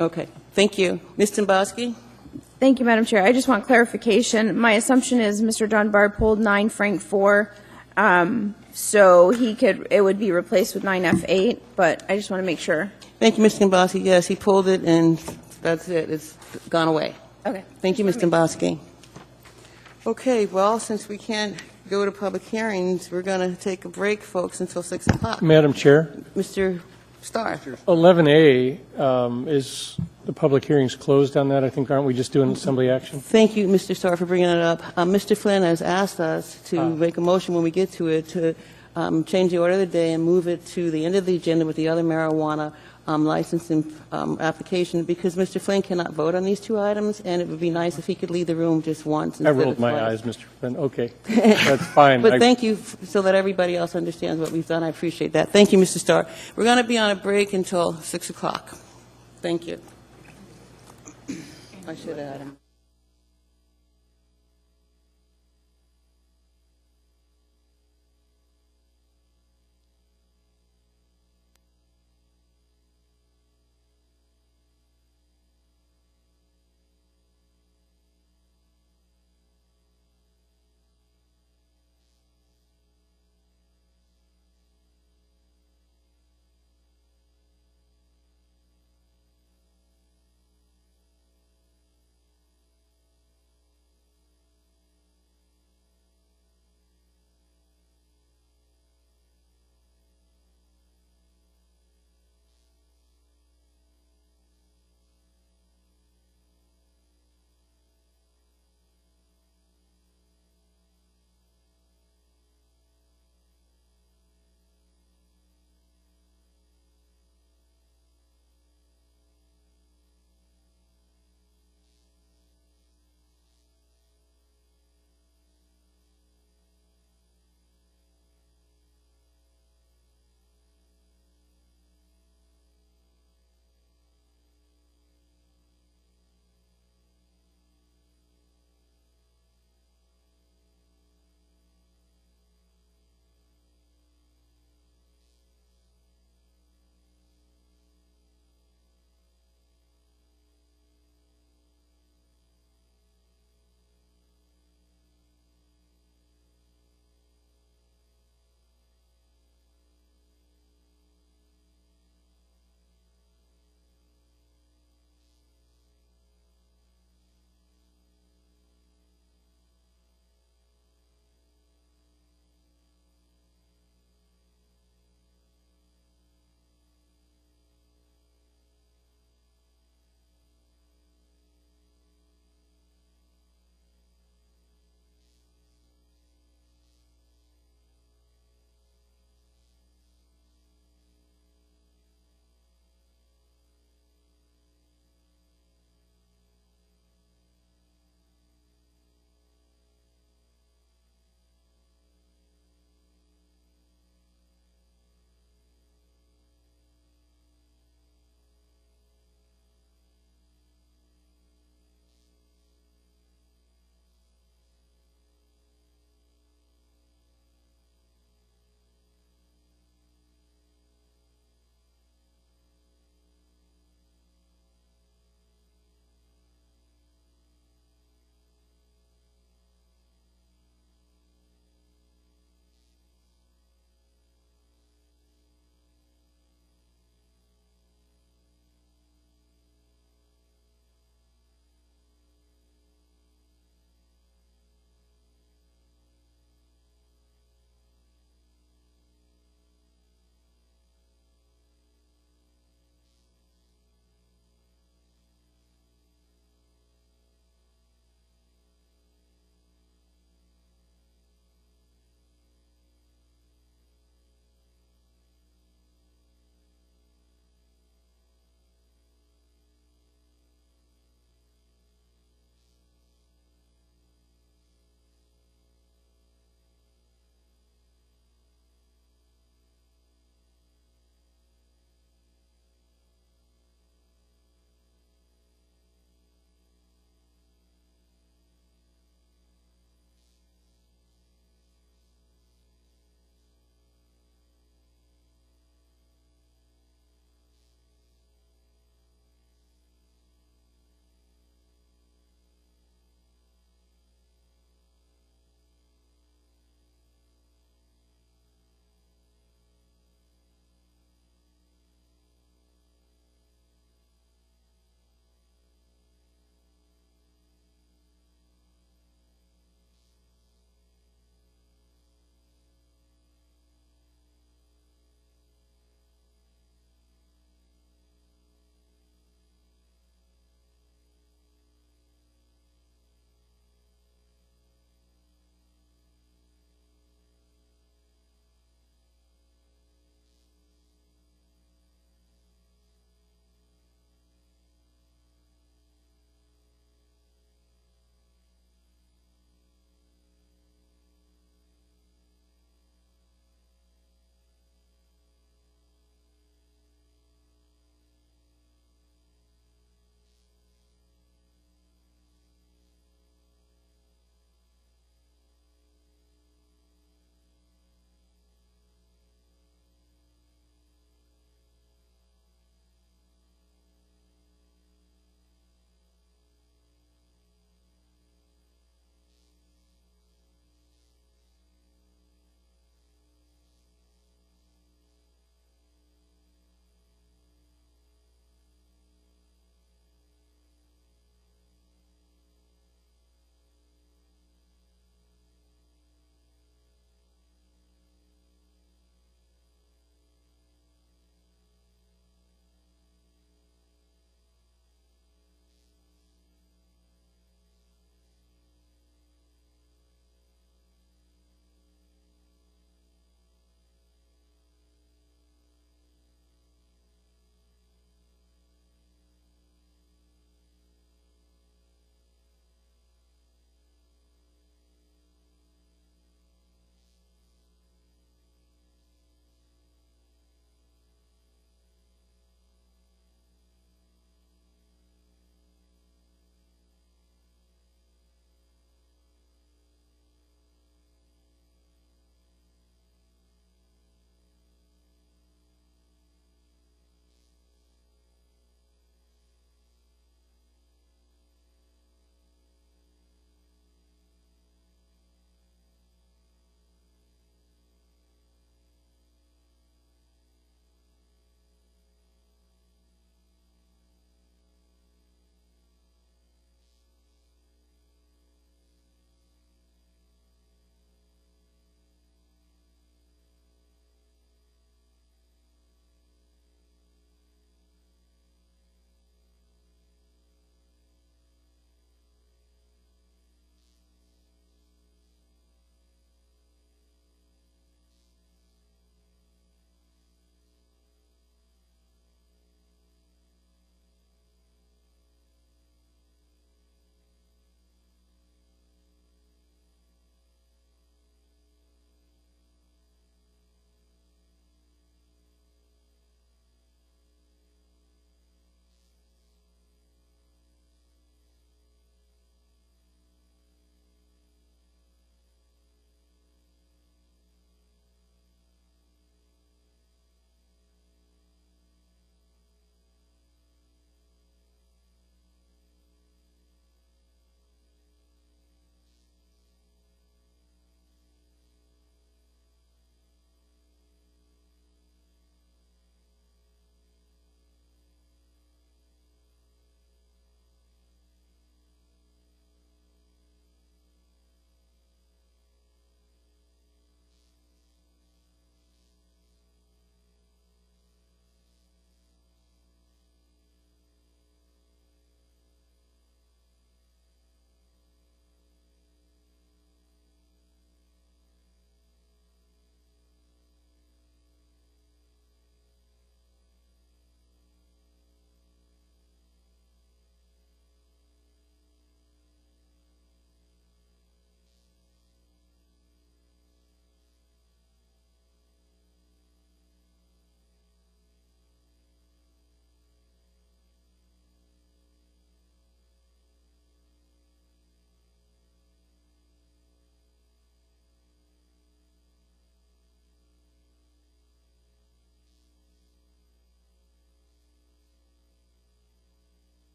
Okay. Thank you. Ms. Domboski? Thank you, Madam Chair. I just want clarification. My assumption is Mr. Dunbar pulled 9 Frank 4, so it would be replaced with 9F8, but I just want to make sure. Thank you, Mr. Domboski. Yes, he pulled it, and that's it. It's gone away. Okay. Thank you, Ms. Domboski. Okay, well, since we can't go to public hearings, we're going to take a break, folks, until 6 o'clock. Madam Chair? Mr. Starr. 11A, is the public hearings closed on that? I think, aren't we just doing assembly action? Thank you, Mr. Starr, for bringing it up. Mr. Flynn has asked us to make a motion when we get to it to change the order of the day and move it to the end of the agenda with the other marijuana licensing application, because Mr. Flynn cannot vote on these two items, and it would be nice if he could leave the room just once. I rolled my eyes, Mr. Flynn. Okay, that's fine. But thank you so that everybody else understands what we've done. I appreciate that. Thank you, Mr. Starr. We're going to be on a break until 6 o'clock. Thank you. I should add him.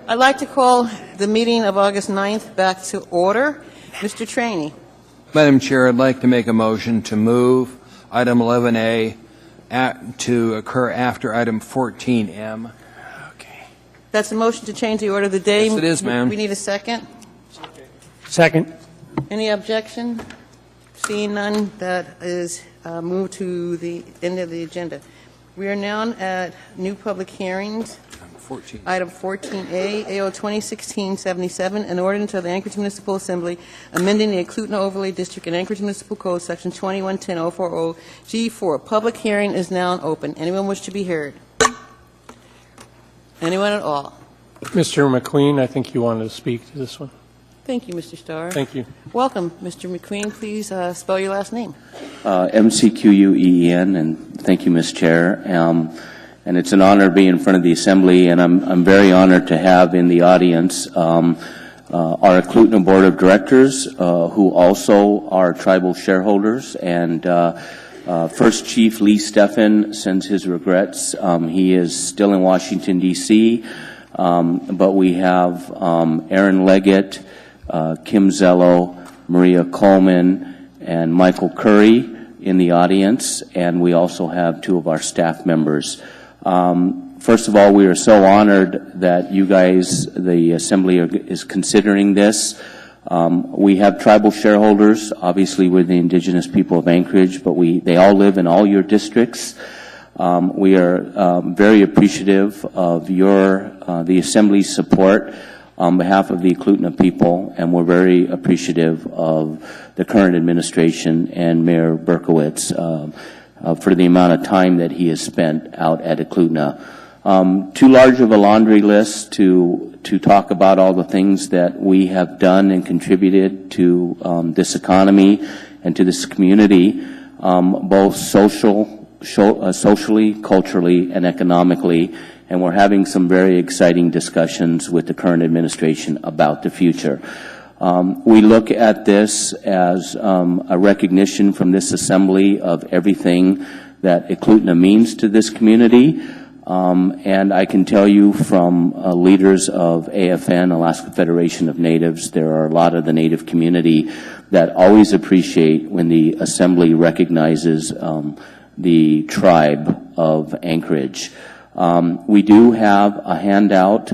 I'd like to call the meeting of August 9th back to order. Mr. Trainee. Madam Chair, I'd like to make a motion to move item 11A to occur after item 14M. That's a motion to change the order of the day. Yes, it is, ma'am. We need a second. Second. Any objection? Seeing none, that is moved to the end of the agenda. We are now at new public hearings. 14. Item 14A, AO 2016-77, an ordinance of the Anchorage Municipal Assembly amending the Eklutna Overlay District and Anchorage Municipal Code, Section 2110-040 G4. Public hearing is now open. Anyone wish to be heard? Anyone at all? Mr. McQueen, I think you wanted to speak to this one. Thank you, Mr. Starr. Thank you. Welcome, Mr. McQueen. Please spell your last name. McQueen, and thank you, Ms. Chair. And it's an honor to be in front of the Assembly, and I'm very honored to have in the audience our Eklutna Board of Directors, who also are tribal shareholders, and First Chief Lee Steffen sends his regrets. He is still in Washington, D.C., but we have Aaron Leggett, Kim Zello, Maria Coleman, and Michael Curry in the audience, and we also have two of our staff members. First of all, we are so honored that you guys, the Assembly, is considering this. We have tribal shareholders. Obviously, we're the indigenous people of Anchorage, but they all live in all your districts. We are very appreciative of the Assembly's support on behalf of the Eklutna people, and we're very appreciative of the current administration and Mayor Berkowitz for the amount of time that he has spent out at Eklutna. Too large of a laundry list to talk about all the things that we have done and contributed to this economy and to this community, both socially, culturally, and economically. And we're having some very exciting discussions with the current administration about the future. We look at this as a recognition from this Assembly of everything that Eklutna means to this community. And I can tell you from leaders of AFN, Alaska Federation of Natives, there are a lot of the Native community that always appreciate when the Assembly recognizes the tribe of Anchorage. We do have a handout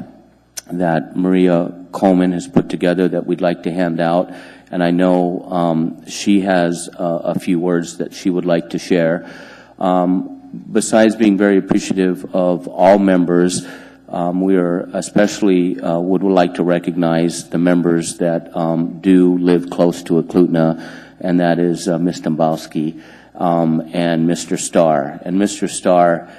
that Maria Coleman has put together that we'd like to hand out, and I know she has a few words that she would like to share. Besides being very appreciative of all members, we are especially would like to recognize the members that do live close to Eklutna, and that is Ms. Dombowski and Mr. Starr. And Mr. Starr,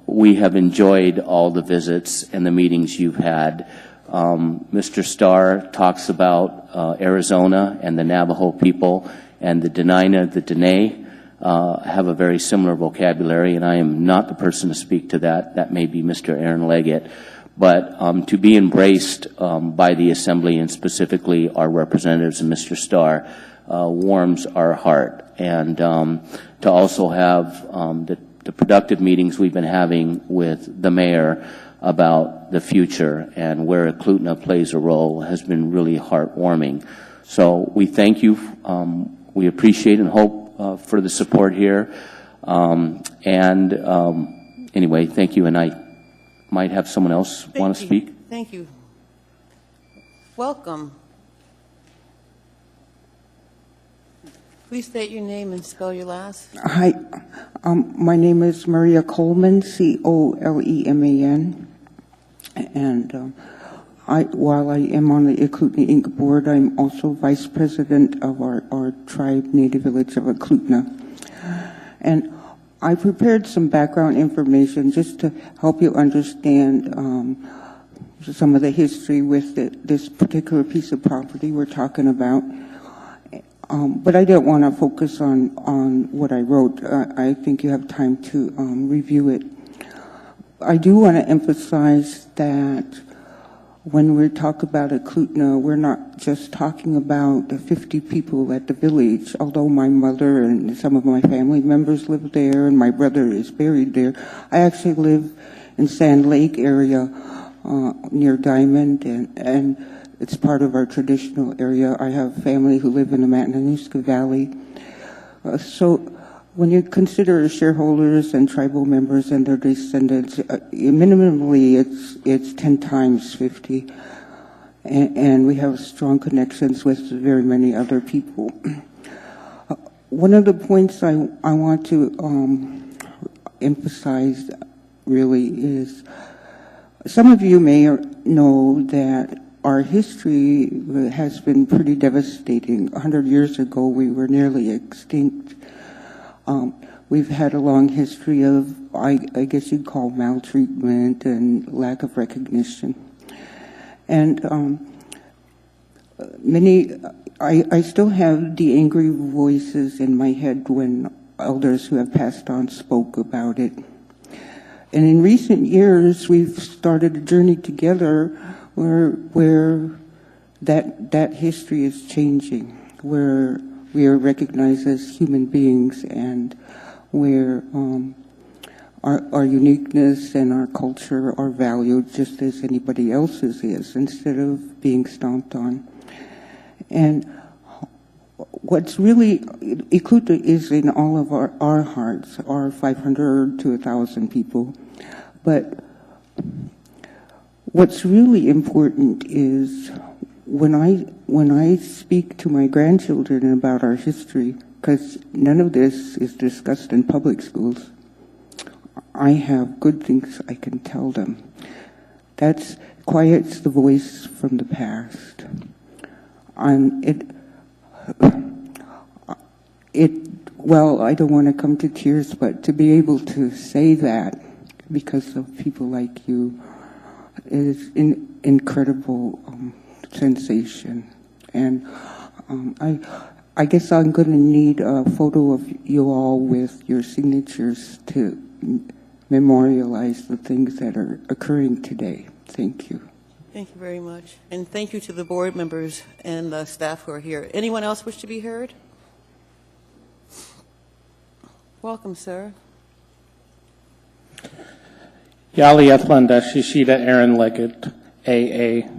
we have enjoyed all the visits and the meetings you've had. Mr. Starr talks about Arizona and the Navajo people, and the Dena'ina, the Dene, have a very similar vocabulary, and I am not the person to speak to that. That may be Mr. Aaron Leggett. But to be embraced by the Assembly, and specifically our representatives and Mr. Starr, warms our heart. And to also have the productive meetings we've been having with the mayor about the future and where Eklutna plays a role has been really heartwarming. So we thank you. We appreciate and hope for the support here. Anyway, thank you, and I might have someone else want to speak. Thank you. Welcome. Please state your name and spell your last. Hi, my name is Maria Coleman, Coleman, and while I am on the Eklutna Inc. board, I'm also vice president of our tribe, Native Village of Eklutna. And I prepared some background information just to help you understand some of the history with this particular piece of property we're talking about. But I don't want to focus on what I wrote. I think you have time to review it. I do want to emphasize that when we talk about Eklutna, we're not just talking about the 50 people at the village, although my mother and some of my family members live there and my brother is buried there. I actually live in Sand Lake area near Diamond, and it's part of our traditional area. I have family who live in the Matanuska Valley. So when you consider shareholders and tribal members and their descendants, minimally it's 10 times 50. And we have strong connections with very many other people. One of the points I want to emphasize really is, some of you may know that our history has been pretty devastating. 100 years ago, we were nearly extinct. We've had a long history of, I guess you'd call, maltreatment and lack of recognition. And I still have the angry voices in my head when elders who have passed on spoke about it. And in recent years, we've started a journey together where that history is changing, where we are recognized as human beings, and where our uniqueness and our culture are valued just as anybody else's is, instead of being stomped on. And what's really, Ikuta is in all of our hearts, our 500 to 1,000 people. But what's really important is when I speak to my grandchildren about our history, because none of this is discussed in public schools, I have good things I can tell them. That quiets the voice from the past. Well, I don't want to come to tears, but to be able to say that because of people like you is an incredible sensation. And I guess I'm going to need a photo of you all with your signatures to memorialize the things that are occurring today. Thank you. Thank you very much. And thank you to the board members and the staff who are here. Anyone else wish to be heard? Welcome, sir. Yali Ethlanda Shishida Aaron Leggett, AARONLEGGETT.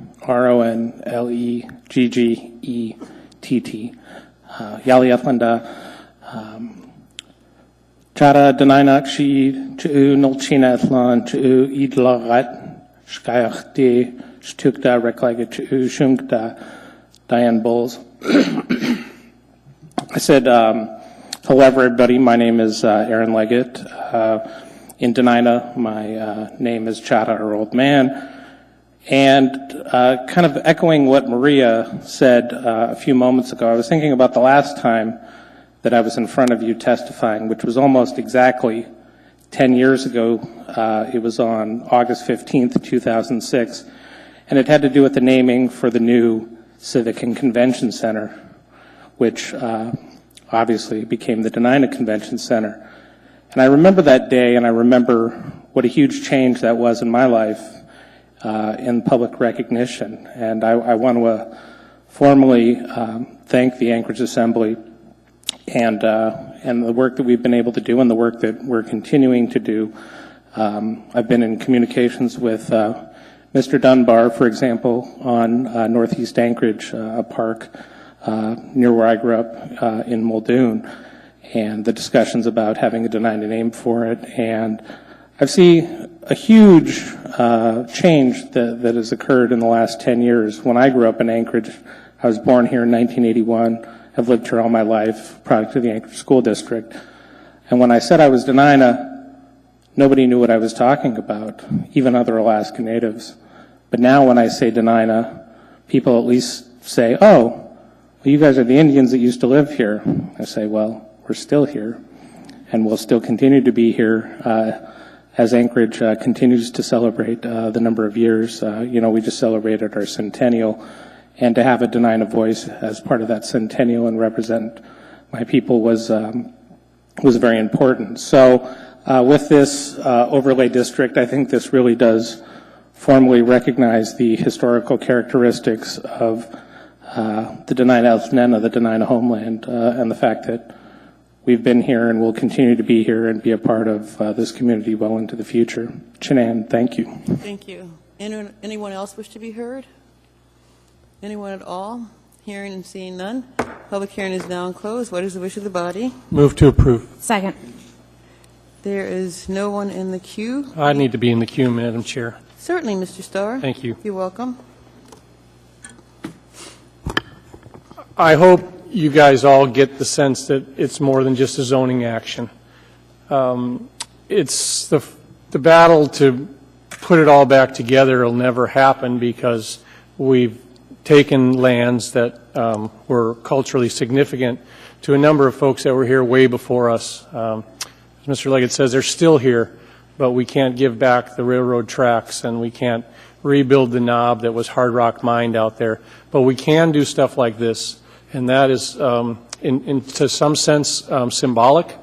Yali Ethlanda Chara Denainak Shi Chu Nolchina Ethlan Chu Idlagat Shkayach de Stukta Reklaga Chu Shumkta Diane Bowles. I said, hello everybody, my name is Aaron Leggett. In Denina, my name is Chata, or Old Man. And kind of echoing what Maria said a few moments ago, I was thinking about the last time that I was in front of you testifying, which was almost exactly 10 years ago. It was on August 15th, 2006, and it had to do with the naming for the new Civic and Convention Center, which obviously became the Denina Convention Center. And I remember that day, and I remember what a huge change that was in my life in public recognition. And I want to formally thank the Anchorage Assembly and the work that we've been able to do and the work that we're continuing to do. I've been in communications with Mr. Dunbar, for example, on Northeast Anchorage, a park near where I grew up in Muldoon, and the discussions about having a Denina name for it. And I've seen a huge change that has occurred in the last 10 years. When I grew up in Anchorage, I was born here in 1981. I've lived here all my life, product of the Anchorage School District. And when I said I was Denina, nobody knew what I was talking about, even other Alaska Natives. But now when I say Denina, people at least say, oh, well, you guys are the Indians that used to live here. I say, well, we're still here, and we'll still continue to be here as Anchorage continues to celebrate the number of years. We just celebrated our centennial, and to have a Denina voice as part of that centennial and represent my people was very important. So with this overlay district, I think this really does formally recognize the historical characteristics of the Denina Elfnena, the Denina homeland, and the fact that we've been here and will continue to be here and be a part of this community well into the future. Chinan, thank you. Thank you. Anyone else wish to be heard? Anyone at all? Hearing and seeing none. Public hearing is now closed. What is the wish of the body? Move to approve. Second. There is no one in the queue. I need to be in the queue, Madam Chair. Certainly, Mr. Starr. Thank you. You're welcome. I hope you guys all get the sense that it's more than just a zoning action. It's the battle to put it all back together will never happen because we've taken lands that were culturally significant to a number of folks that were here way before us. As Mr. Leggett says, they're still here, but we can't give back the railroad tracks and we can't rebuild the knob that was hard rock mined out there. But we can do stuff like this, and that is, to some sense, symbolic,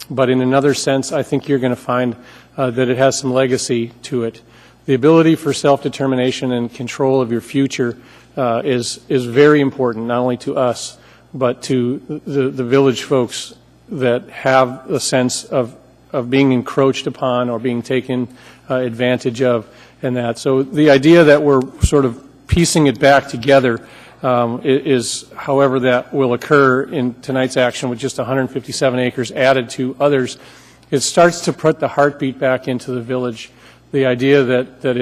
but in another sense, I think you're going to find that it has some legacy to it. The ability for self-determination and control of your future is very important, not only to us, but to the village folks that have a sense of being encroached upon or being taken advantage of and that. So the idea that we're sort of piecing it back together is, however that will occur in tonight's action with just 157 acres added to others, it starts to put the heartbeat back into the village. The idea that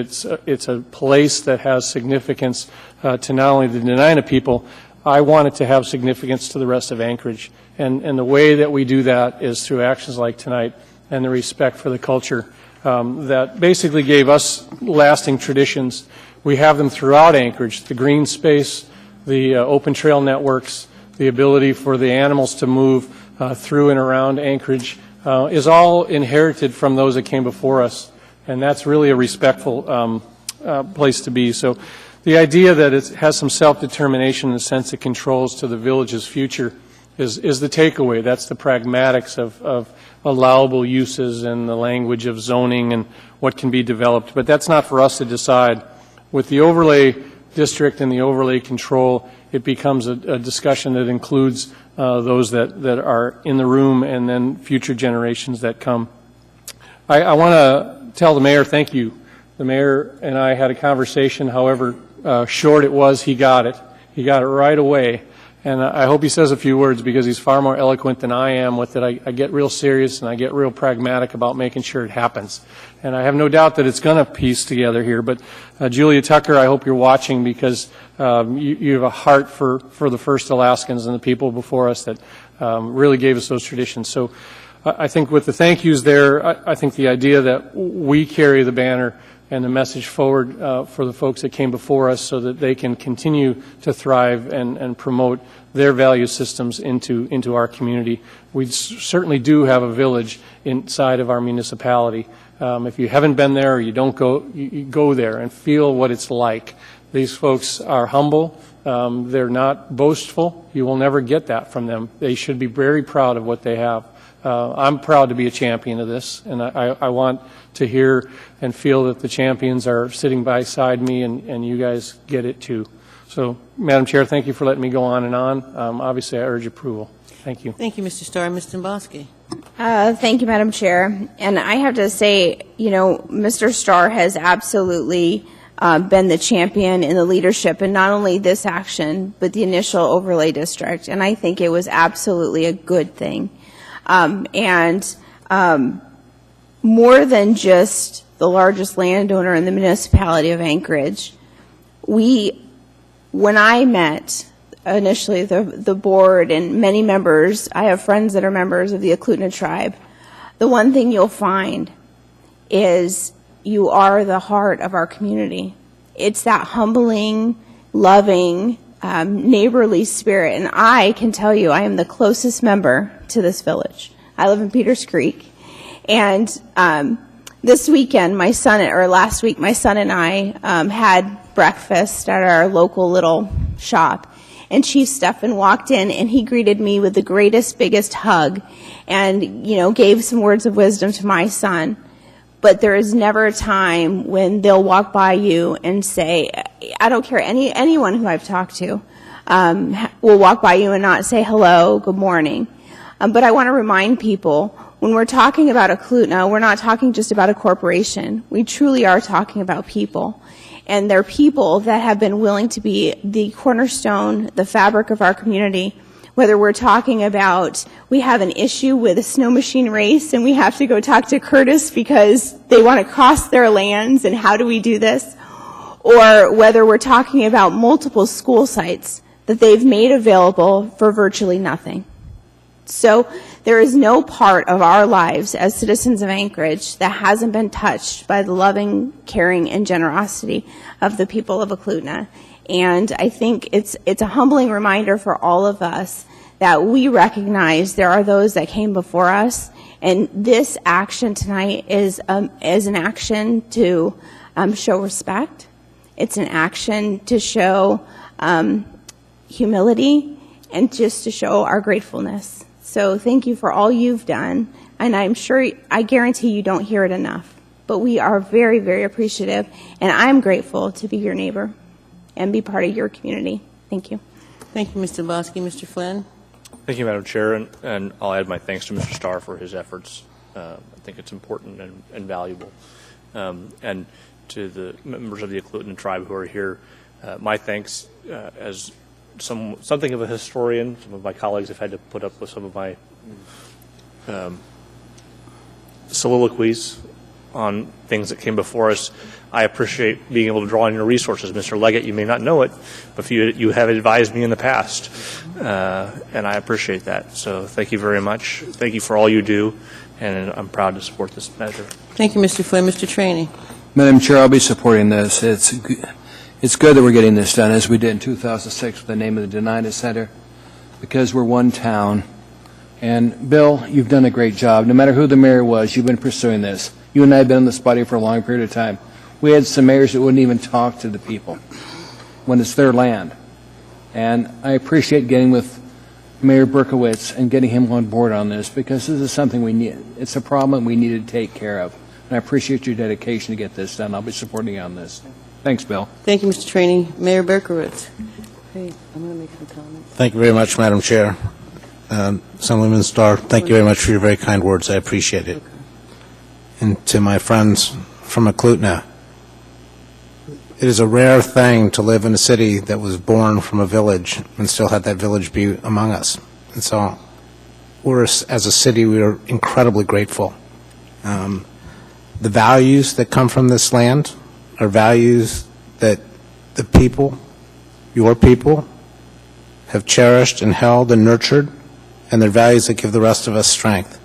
it's a place that has significance to not only the Denina people, I want it to have significance to the rest of Anchorage. And the way that we do that is through actions like tonight and the respect for the culture that basically gave us lasting traditions. We have them throughout Anchorage, the green space, the open trail networks, the ability for the animals to move through and around Anchorage is all inherited from those that came before us. And that's really a respectful place to be. So the idea that it has some self-determination in the sense it controls to the village's future is the takeaway. That's the pragmatics of allowable uses and the language of zoning and what can be developed. But that's not for us to decide. With the overlay district and the overlay control, it becomes a discussion that includes those that are in the room and then future generations that come. I want to tell the mayor thank you. The mayor and I had a conversation, however short it was, he got it. He got it right away. And I hope he says a few words because he's far more eloquent than I am with it. I get real serious and I get real pragmatic about making sure it happens. And I have no doubt that it's going to piece together here. But Julia Tucker, I hope you're watching because you have a heart for the first Alaskans and the people before us that really gave us those traditions. So I think with the thank yous there, I think the idea that we carry the banner and the message forward for the folks that came before us so that they can continue to thrive and promote their value systems into our community. We certainly do have a village inside of our municipality. If you haven't been there or you don't go, you go there and feel what it's like. These folks are humble. They're not boastful. You will never get that from them. They should be very proud of what they have. I'm proud to be a champion of this, and I want to hear and feel that the champions are sitting beside me, and you guys get it too. So, Madam Chair, thank you for letting me go on and on. Obviously, I urge approval. Thank you. Thank you, Mr. Starr. Ms. Dombowski. Thank you, Madam Chair. And I have to say, Mr. Starr has absolutely been the champion in the leadership in not only this action, but the initial overlay district. And I think it was absolutely a good thing. More than just the largest landowner in the municipality of Anchorage, when I met initially the board and many members, I have friends that are members of the Eklutna tribe, the one thing you'll find is you are the heart of our community. It's that humbling, loving, neighborly spirit. And I can tell you, I am the closest member to this village. I live in Peters Creek. And this weekend, last week, my son and I had breakfast at our local little shop. And Chief Stephan walked in and he greeted me with the greatest, biggest hug and, gave some words of wisdom to my son. But there is never a time when they'll walk by you and say, I don't care, anyone who I've talked to will walk by you and not say hello, good morning. But I want to remind people, when we're talking about Eklutna, we're not talking just about a corporation. We truly are talking about people. And they're people that have been willing to be the cornerstone, the fabric of our community. Whether we're talking about, we have an issue with a snow machine race and we have to go talk to Curtis because they want to cross their lands, and how do we do this? Or whether we're talking about multiple school sites that they've made available for virtually nothing. So there is no part of our lives as citizens of Anchorage that hasn't been touched by the loving, caring, and generosity of the people of Eklutna. And I think it's a humbling reminder for all of us that we recognize there are those that came before us, and this action tonight is an action to show respect. It's an action to show humility and just to show our gratefulness. So thank you for all you've done, and I guarantee you don't hear it enough. But we are very, very appreciative, and I'm grateful to be your neighbor and be part of your community. Thank you. Thank you, Mr. Bosky. Mr. Flynn? Thank you, Madam Chair, and I'll add my thanks to Mr. Starr for his efforts. I think it's important and valuable. And to the members of the Eklutna tribe who are here, my thanks as something of a historian. Some of my colleagues have had to put up with some of my soliloquies on things that came before us. I appreciate being able to draw on your resources. Mr. Leggett, you may not know it, but you have advised me in the past, and I appreciate that. So thank you very much. Thank you for all you do, and I'm proud to support this measure. Thank you, Mr. Flynn. Mr. Trainee? Madam Chair, I'll be supporting this. It's good that we're getting this done, as we did in 2006 with the name of the Denina Center, because we're one town. And Bill, you've done a great job. No matter who the mayor was, you've been pursuing this. You and I have been in this body for a long period of time. We had some mayors that wouldn't even talk to the people when it's their land. And I appreciate getting with Mayor Berkowitz and getting him on board on this, because this is something we need. It's a problem we need to take care of. And I appreciate your dedication to get this done. I'll be supporting you on this. Thanks, Bill. Thank you, Mr. Trainee. Mayor Berkowitz? Hey, I'm going to make some comments. Thank you very much, Madam Chair. Assemblyman Starr, thank you very much for your very kind words. I appreciate it. And to my friends from Eklutna, it is a rare thing to live in a city that was born from a village and still had that village be among us. And so as a city, we are incredibly grateful. The values that come from this land are values that the people, your people, have cherished and held and nurtured, and they're values that give the rest of us strength.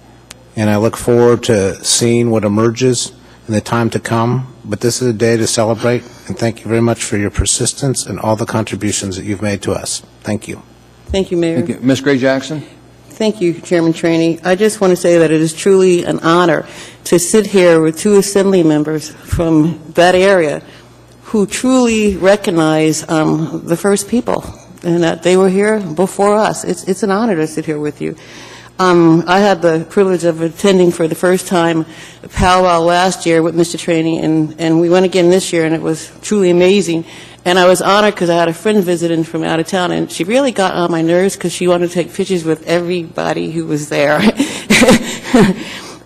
And I look forward to seeing what emerges in the time to come. But this is a day to celebrate, and thank you very much for your persistence and all the contributions that you've made to us. Thank you. Thank you, Mayor. Thank you. Ms. Gray Jackson? Thank you, Chairman Trainee. I just want to say that it is truly an honor to sit here with two assembly members from that area who truly recognize the first people and that they were here before us. It's an honor to sit here with you. I had the privilege of attending for the first time powwow last year with Mr. Trainee, and we went again this year, and it was truly amazing. And I was honored because I had a friend visiting from out of town, and she really got on my nerves because she wanted to take pictures with everybody who was there.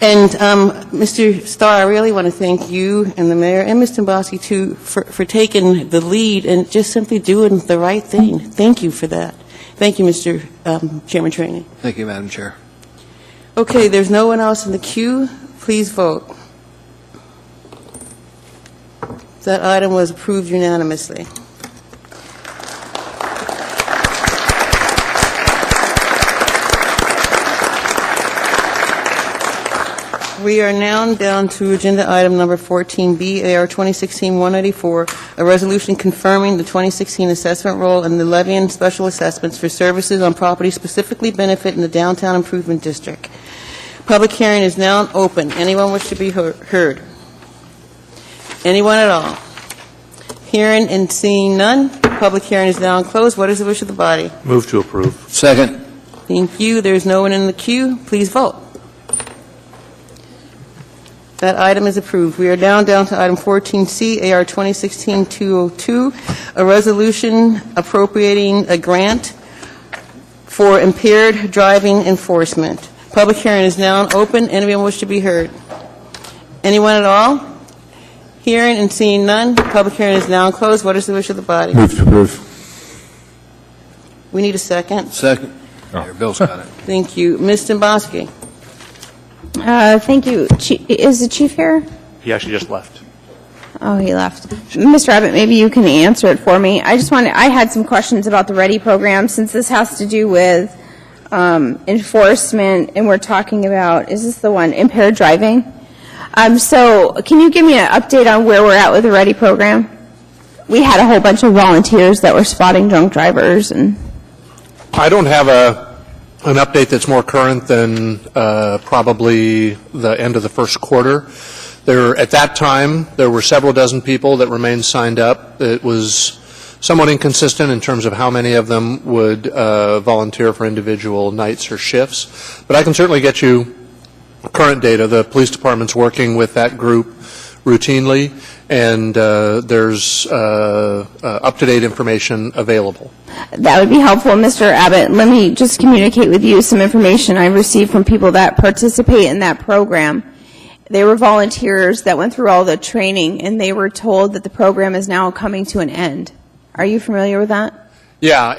And Mr. Starr, I really want to thank you and the mayor and Mr. Bosky, too, for taking the lead and just simply doing the right thing. Thank you for that. Thank you, Mr. Chairman Trainee. Thank you, Madam Chair. Okay, there's no one else in the queue. Please vote. That item was approved unanimously. We are now down to agenda item number 14B, AR 2016-184, a resolution confirming the 2016 assessment roll and the levying special assessments for services on property specifically benefiting the Downtown Improvement District. Public hearing is now open. Anyone wish to be heard? Anyone at all? Hearing and seeing none, public hearing is now closed. What is the wish of the body? Move to approve. Second. Thank you. There's no one in the queue. Please vote. That item is approved. We are now down to item 14C, AR 2016-202, a resolution appropriating a grant for impaired driving enforcement. Public hearing is now open. Anyone wish to be heard? Anyone at all? Hearing and seeing none, public hearing is now closed. What is the wish of the body? Move to approve. We need a second. Second. Here, Bill's got it. Thank you. Ms. Domboski. Thank you. Is the chief here? He actually just left. Oh, he left. Mr. Abbott, maybe you can answer it for me. I had some questions about the READY program, since this has to do with enforcement, and we're talking about, is this the one, impaired driving? So can you give me an update on where we're at with the READY program? We had a whole bunch of volunteers that were spotting drunk drivers, and I don't have an update that's more current than probably the end of the first quarter. At that time, there were several dozen people that remained signed up. It was somewhat inconsistent in terms of how many of them would volunteer for individual nights or shifts. But I can certainly get you current data. The police department's working with that group routinely, and there's up-to-date information available. that would be helpful. Mr. Abbott, let me just communicate with you some information I received from people that participate in that program. They were volunteers that went through all the training, and they were told that the program is now coming to an end. Are you familiar with that? Yeah,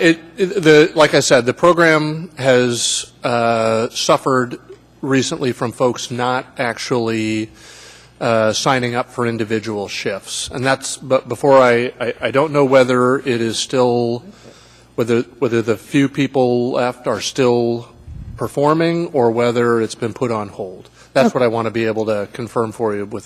like I said, the program has suffered recently from folks not actually signing up for individual shifts, and but before I don't know whether it is still, whether the few people left are still performing or whether it's been put on hold. That's what I want to be able to confirm for you with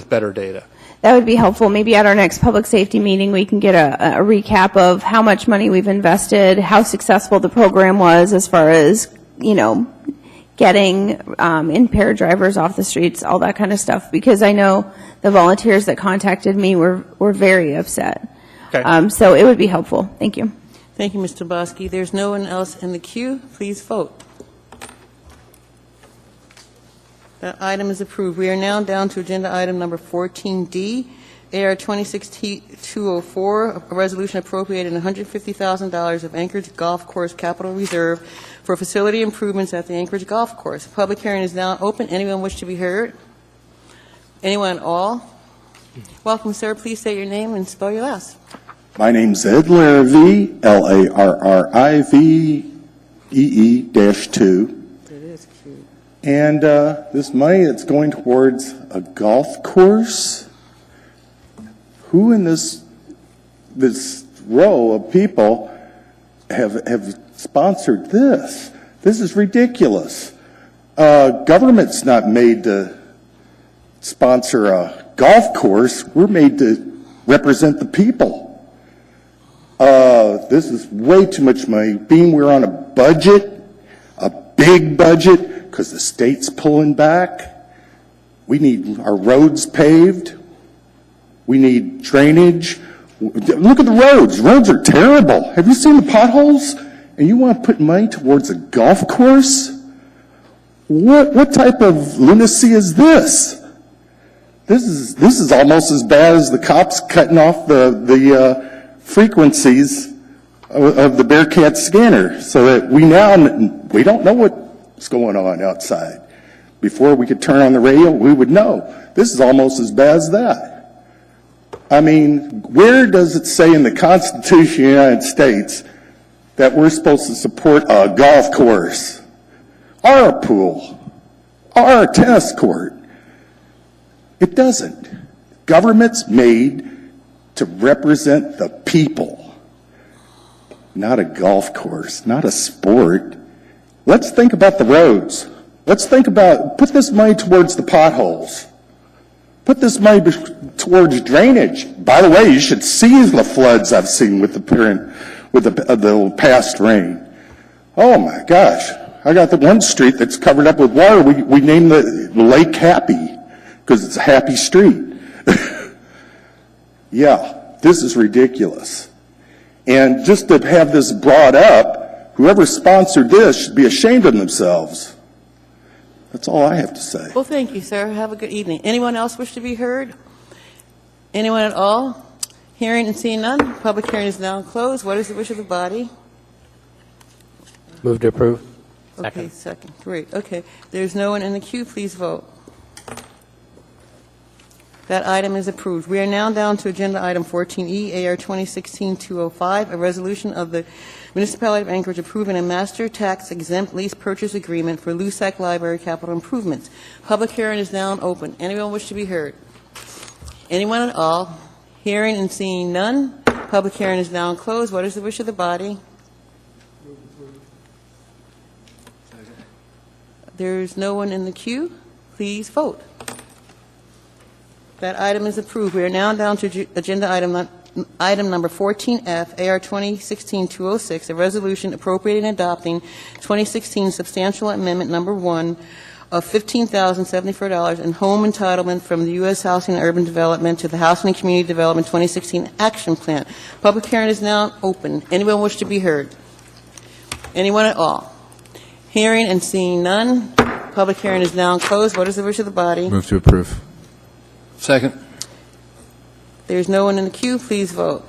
better data. That would be helpful. Maybe at our next public safety meeting, we can get a recap of how much money we've invested, how successful the program was as far as, getting impaired drivers off the streets, all that kind of stuff, because I know the volunteers that contacted me were very upset. Okay. So it would be helpful. Thank you. Thank you, Mr. Bosky. There's no one else in the queue. Please vote. That item is approved. We are now down to agenda item number 14D, AR 26-204, a resolution appropriating $150,000 of Anchorage Golf Course Capital Reserve for facility improvements at the Anchorage Golf Course. Public hearing is now open. Anyone wish to be heard? Anyone at all? Welcome, sir. Please state your name and spell your last. My name's Ed Larrivee, Larrivee-2. And this money that's going towards a golf course, who in this row of people have sponsored this? This is ridiculous. Government's not made to sponsor a golf course. We're made to represent the people. This is way too much money. Being we're on a budget, a big budget, because the state's pulling back. We need our roads paved. We need drainage. Look at the roads. Roads are terrible. Have you seen the potholes? And you want to put money towards a golf course? What type of lunacy is this? This is almost as bad as the cops cutting off the frequencies of the Bearcat scanner, so that we don't know what's going on outside. Before we could turn on the radio, we would know. This is almost as bad as that. I mean, where does it say in the Constitution of the United States that we're supposed to support a golf course, or a pool, or a tennis court? It doesn't. Government's made to represent the people, not a golf course, not a sport. Let's think about the roads. Let's think about, put this money towards the potholes. Put this money towards drainage. By the way, you should see the floods I've seen with the past rain. Oh my gosh. I got the one street that's covered up with water. We named the Lake Happy because it's a happy street. Yeah, this is ridiculous. And just to have this brought up, whoever sponsored this should be ashamed of themselves. That's all I have to say. Well, thank you, sir. Have a good evening. Anyone else wish to be heard? Anyone at all? Hearing and seeing none, public hearing is now closed. What is the wish of the body? Move to approve. Okay, second. Great. Okay. There's no one in the queue. Please vote. That item is approved. We are now down to agenda item 14E, AR 2016-205, a resolution of the Municipality of Anchorage approving a master tax exempt lease purchase agreement for LUSAC Library capital improvements. Public hearing is now open. Anyone wish to be heard? Anyone at all? Hearing and seeing none. Public hearing is now closed. What is the wish of the body? There's no one in the queue. Please vote. That item is approved. We are now down to agenda item number 14F, AR 2016-206, a resolution appropriating and adopting 2016 substantial amendment number 1 of $15,074 in home entitlement from the U.S. Housing and Urban Development to the Housing and Community Development 2016 Action Plan. Public hearing is now open. Anyone wish to be heard? Anyone at all? Hearing and seeing none. Public hearing is now closed. What is the wish of the body? Move to approve. Second. There's no one in the queue. Please vote.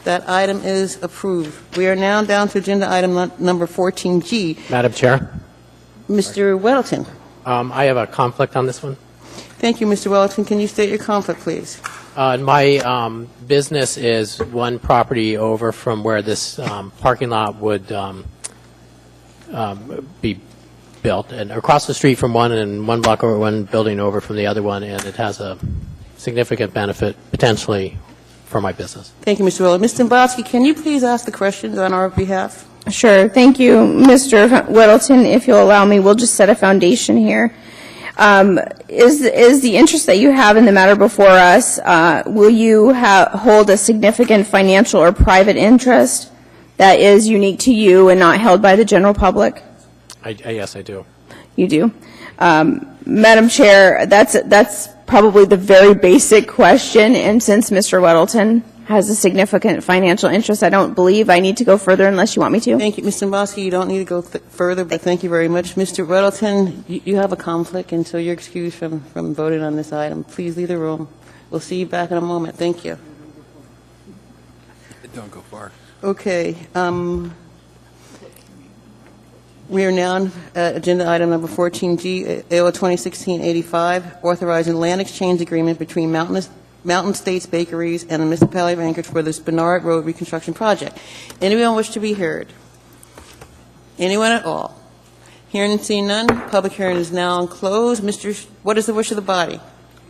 That item is approved. We are now down to agenda item number 14G. Madam Chair, Mr. Weddleton. I have a conflict on this one. Thank you, Mr. Weddleton. Can you state your conflict, please? My business is one property over from where this parking lot would be built, and across the street from one and one block over, one building over from the other one, and it has a significant benefit potentially for my business. Thank you, Mr. Weddleton. Ms. Dombrowski, can you please ask the questions on our behalf? Sure. Thank you, Mr. Weddleton. If you'll allow me, we'll just set a foundation here. Is the interest that you have in the matter before us, will you hold a significant financial or private interest that is unique to you and not held by the general public? Yes, I do. You do. Madam Chair, that's probably the very basic question, and since Mr. Weddleton has a significant financial interest, I don't believe I need to go further unless you want me to. Thank you, Ms. Dombrowski. You don't need to go further, but thank you very much. Mr. Weddleton, you have a conflict, and so you're excused from voting on this item. Please leave the room. We'll see you back in a moment. Thank you. Don't go far. Okay. We are now on agenda item number 14G, AO 2016-85, authorizing land exchange agreement between Mountain States Bakeries and the Municipality of Anchorage for the Bernard Road reconstruction project. Anyone wish to be heard? Anyone at all? Hearing and seeing none, public hearing is now closed. What is the wish of the body?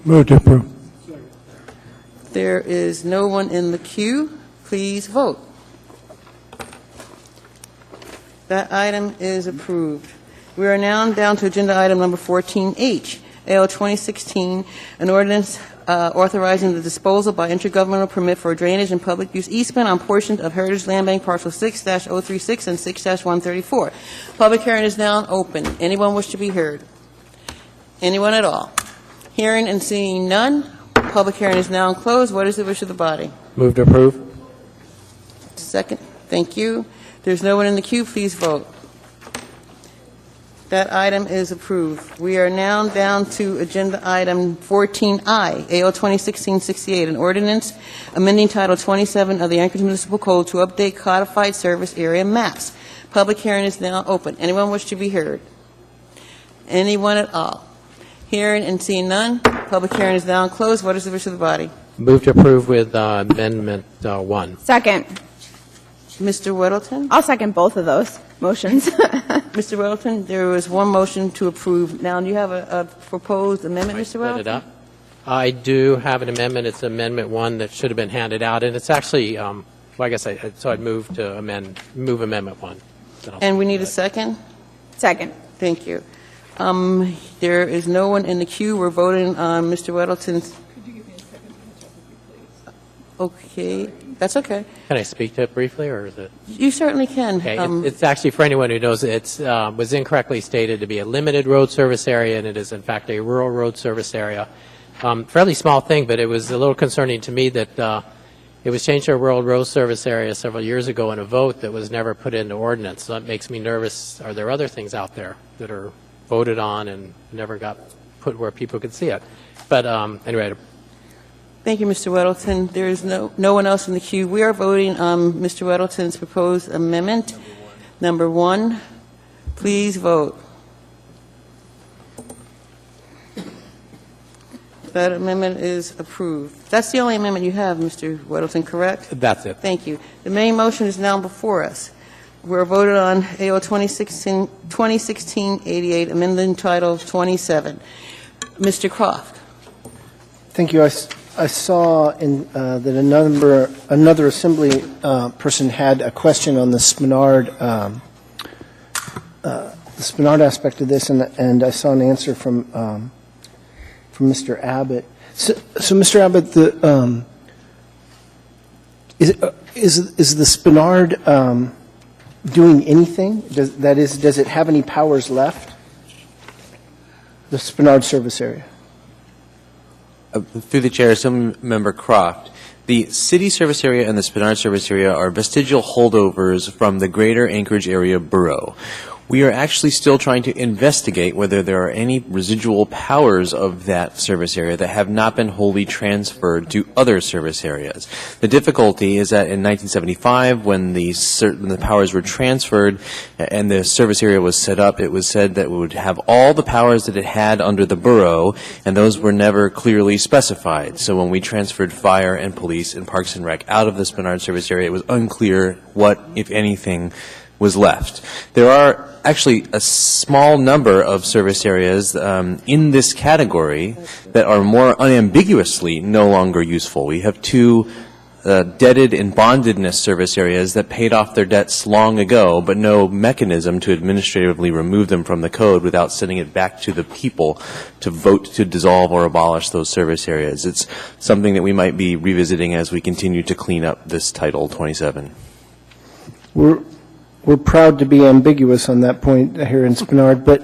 Move to approve. There is no one in the queue. Please vote. That item is approved. We are now down to agenda item number 14H, AL 2016, an ordinance authorizing the disposal by intergovernmental permit for drainage and public use easement on portions of Heritage Land Bank Parcel 6-036 and 6-134. Public hearing is now open. Anyone wish to be heard? Anyone at all? Hearing and seeing none, public hearing is now closed. What is the wish of the body? Move to approve. Second. Thank you. There's no one in the queue. Please vote. That item is approved. We are now down to agenda item 14I, AO 2016-68, an ordinance amending Title 27 of the Anchorage Municipal Code to update codified service area maps. Public hearing is now open. Anyone wish to be heard? Anyone at all? Hearing and seeing none, public hearing is now closed. What is the wish of the body? Move to approve with amendment 1. Second. Mr. Weddleton? I'll second both of those motions. Mr. Weddleton, there was one motion to approve. Now, do you have a proposed amendment, Mr. Set it Weddleton? up. I do have an amendment. It's Amendment 1 that should have been handed out, and it's actually, well, I guess I'd move to move Amendment 1. And we need a second? Second. Thank you. There is no one in the queue. We're voting on Mr. Weddleton's. Okay, that's okay. Can I speak to it briefly, or is it? You certainly can. Okay, it's actually, for anyone who knows, it was incorrectly stated to be a limited road service area, and it is in fact a rural road service area. Fairly small thing, but it was a little concerning to me that it was changed to a rural road service area several years ago in a vote that was never put into ordinance. So that makes me nervous. Are there other things out there that are voted on and never got put where people could see it? But anyway. Thank you, Mr. Weddleton. There is no one else in the queue. We are voting on Mr. Weddleton's proposed amendment. Number 1, please vote. That amendment is approved. That's the only amendment you have, Mr. Weddleton, correct? That's it. Thank you. The main motion is now before us. We're voted on AO 2016-88, amendment title 27. Mr. Croft. Thank you. I saw that another Assembly person had a question on the Spenard aspect of this, and I saw an answer from Mr. Abbott. So Mr. Abbott, is the Spenard doing anything? Does it have any powers left? The Spenard service area. Through the chair, Assemblymember Croft, the city service area and the Spenard service area are vestigial holdovers from the greater Anchorage area borough. We are actually still trying to investigate whether there are any residual powers of that service area that have not been wholly transferred to other service areas. The difficulty is that in 1975, when the powers were transferred and the service area was set up, it was said that it would have all the powers that it had under the borough, and those were never clearly specified. So when we transferred fire and police and Parks and Rec out of the Spenard service area, it was unclear what, if anything, was left. There are actually a small number of service areas in this category that are more unambiguously no longer useful. We have 2 debted and bondedness service areas that paid off their debts long ago, but no mechanism to administratively remove them from the code without sending it back to the people to vote to dissolve or abolish those service areas. It's something that we might be revisiting as we continue to clean up this Title 27. We're proud to be ambiguous on that point here in Spenard, but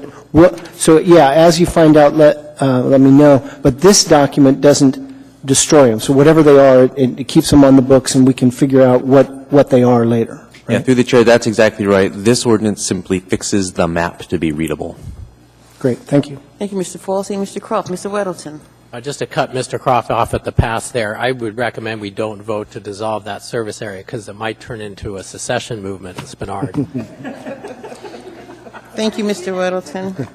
as you find out, let me know. But this document doesn't destroy them. So whatever they are, it keeps them on the books, and we can figure out what they are later. Right? Yeah, through the chair, that's exactly right. This ordinance simply fixes the map to be readable. Great, thank you. Thank you, Mr. Falsey. Mr. Croft. Mr. Weddleton. Just to cut Mr. Croft off at the pass there, I would recommend we don't vote to dissolve that service area because it might turn into a secession movement in Spenard. Thank you, Mr. Weddleton.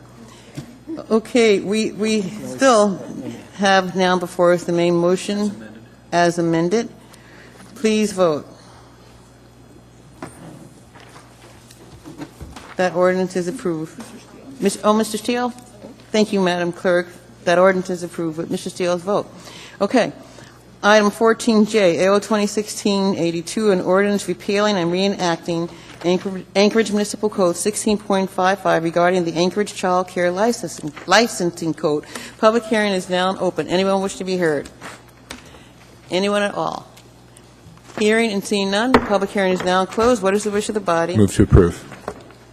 Okay, we still have now before us the main motion as amended. Please vote. That ordinance is approved. Mr. Steele? Thank you, Madam Clerk. That ordinance is approved with Mr. Steele's vote. Okay. Item 14J, AO 2016-82, an ordinance repealing and reenacting Anchorage Municipal Code 16.55 regarding the Anchorage Child Care Licensing Code. Public hearing is now open. Anyone wish to be heard? Anyone at all? Hearing and seeing none, public hearing is now closed. What is the wish of the body? Move to approve.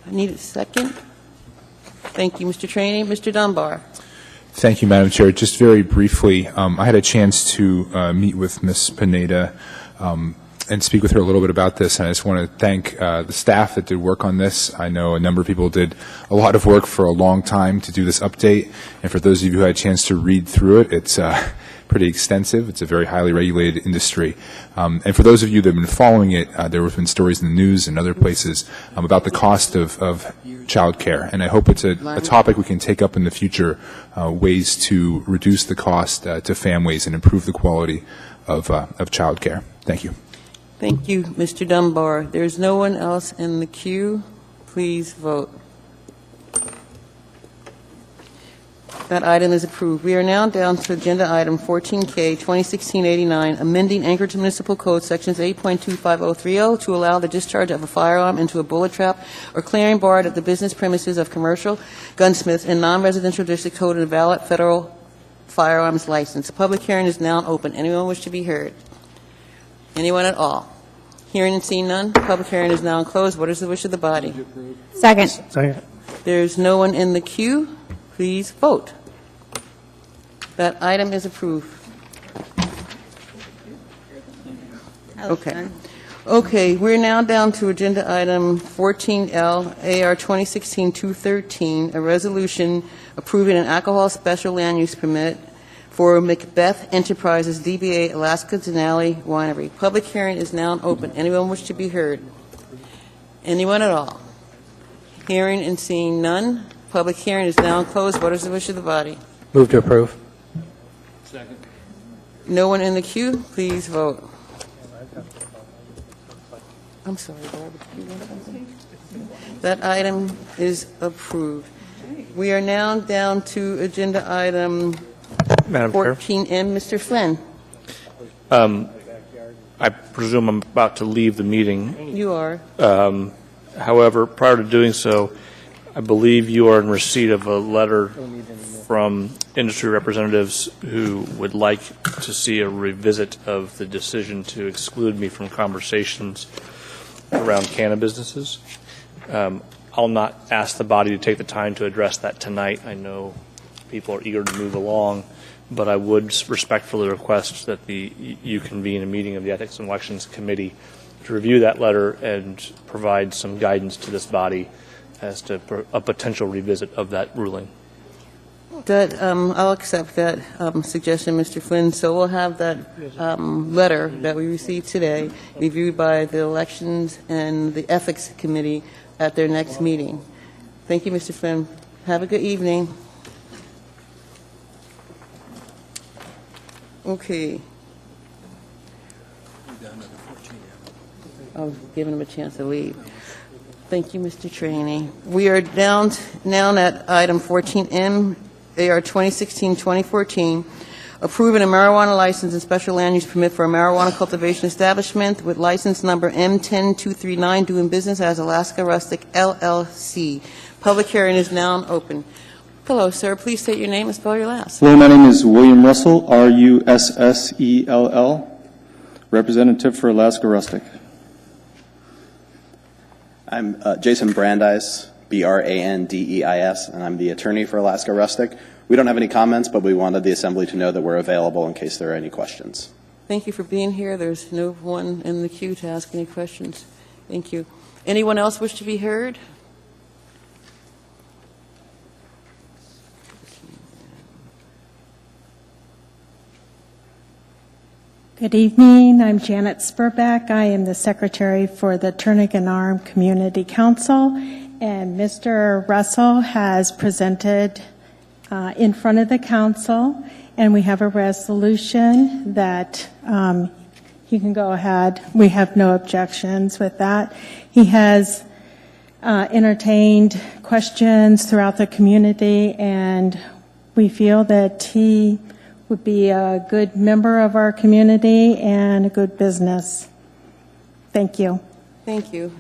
I need a second. Thank you, Mr. Trainee. Mr. Dunbar. Thank you, Madam Chair. Just very briefly, I had a chance to meet with Ms. Pineda and speak with her a little bit about this, and I just want to thank the staff that did work on this. I know a number of people did a lot of work for a long time to do this update, and for those of you who had a chance to read through it, it's pretty extensive. It's a very highly regulated industry. And for those of you that have been following it, there have been stories in the news and other places about the cost of child care. And I hope it's a topic we can take up in the future, ways to reduce the cost to families and improve the quality of child care. Thank you. Thank you, Mr. Dunbar. There's no one else in the queue. Please vote. That item is approved. We are now down to agenda item 14K 2016-89, amending Anchorage Municipal Code sections 8.25030 to allow the discharge of a firearm into a bullet trap or clearing barred at the business premises of commercial gunsmiths in non-residential districts holding a valid federal firearms license. The public hearing is now open. Anyone wish to be heard? Anyone at all? Hearing and seeing none, public hearing is now closed. What is the wish of the body? Second. There's no one in the queue. Please vote. That item is approved. Okay, we're now down to agenda item 14L, AR 2016-213, a resolution approving an alcohol special land use permit for Macbeth Enterprises, DBA Alaska Denali Winery. Public hearing is now open. Anyone wish to be heard? Anyone at all? Hearing and seeing none. Public hearing is now closed. What is the wish of the body? Move to approve. No one in the queue, please vote. I'm sorry, Barbara. That item is approved. We are now down to agenda item Madam Chair. 14M. Mr. Flynn, I presume I'm about to leave the meeting. you are. However, prior to doing so, I believe you are in receipt of a letter from industry representatives who would like to see a revisit of the decision to exclude me from conversations around cannabis businesses. I'll not ask the body to take the time to address that tonight. I know people are eager to move along, but I would respectfully request that you convene a meeting of the Ethics and Elections Committee to review that letter and provide some guidance to this body as to a potential revisit of that ruling. That, I'll accept that suggestion, Mr. Flynn. So we'll have that letter that we received today reviewed by the Elections and the Ethics Committee at their next meeting. Thank you, Mr. Flynn. Have a good evening. Okay. I'll give him a chance to leave. Thank you, Mr. Trainee. We are down now at item 14M, AR 2016-2014, approving a marijuana license and special land use permit for a marijuana cultivation establishment with license number M10239, doing business as Alaska Rustic LLC. Public hearing is now open. Hello, sir. Please state your name and spell your last. Hello, my name is William Russell, Russell, representative for Alaska Rustic. I'm Jason Brandeis, Brandeis, and I'm the attorney for Alaska Rustic. We don't have any comments, but we wanted the Assembly to know that we're available in case there are any questions. Thank you for being here. There's no one in the queue to ask any questions. Thank you. Anyone else wish to be heard? Good evening. I'm Janet Spurbeck. I am the secretary for the Turnagain Arm Community Council, and Mr. Russell has presented in front of the council, and we have a resolution that he can go ahead. We have no objections with that. He has entertained questions throughout the community, and we feel that he would be a good member of our community and a good business. Thank you. Thank you.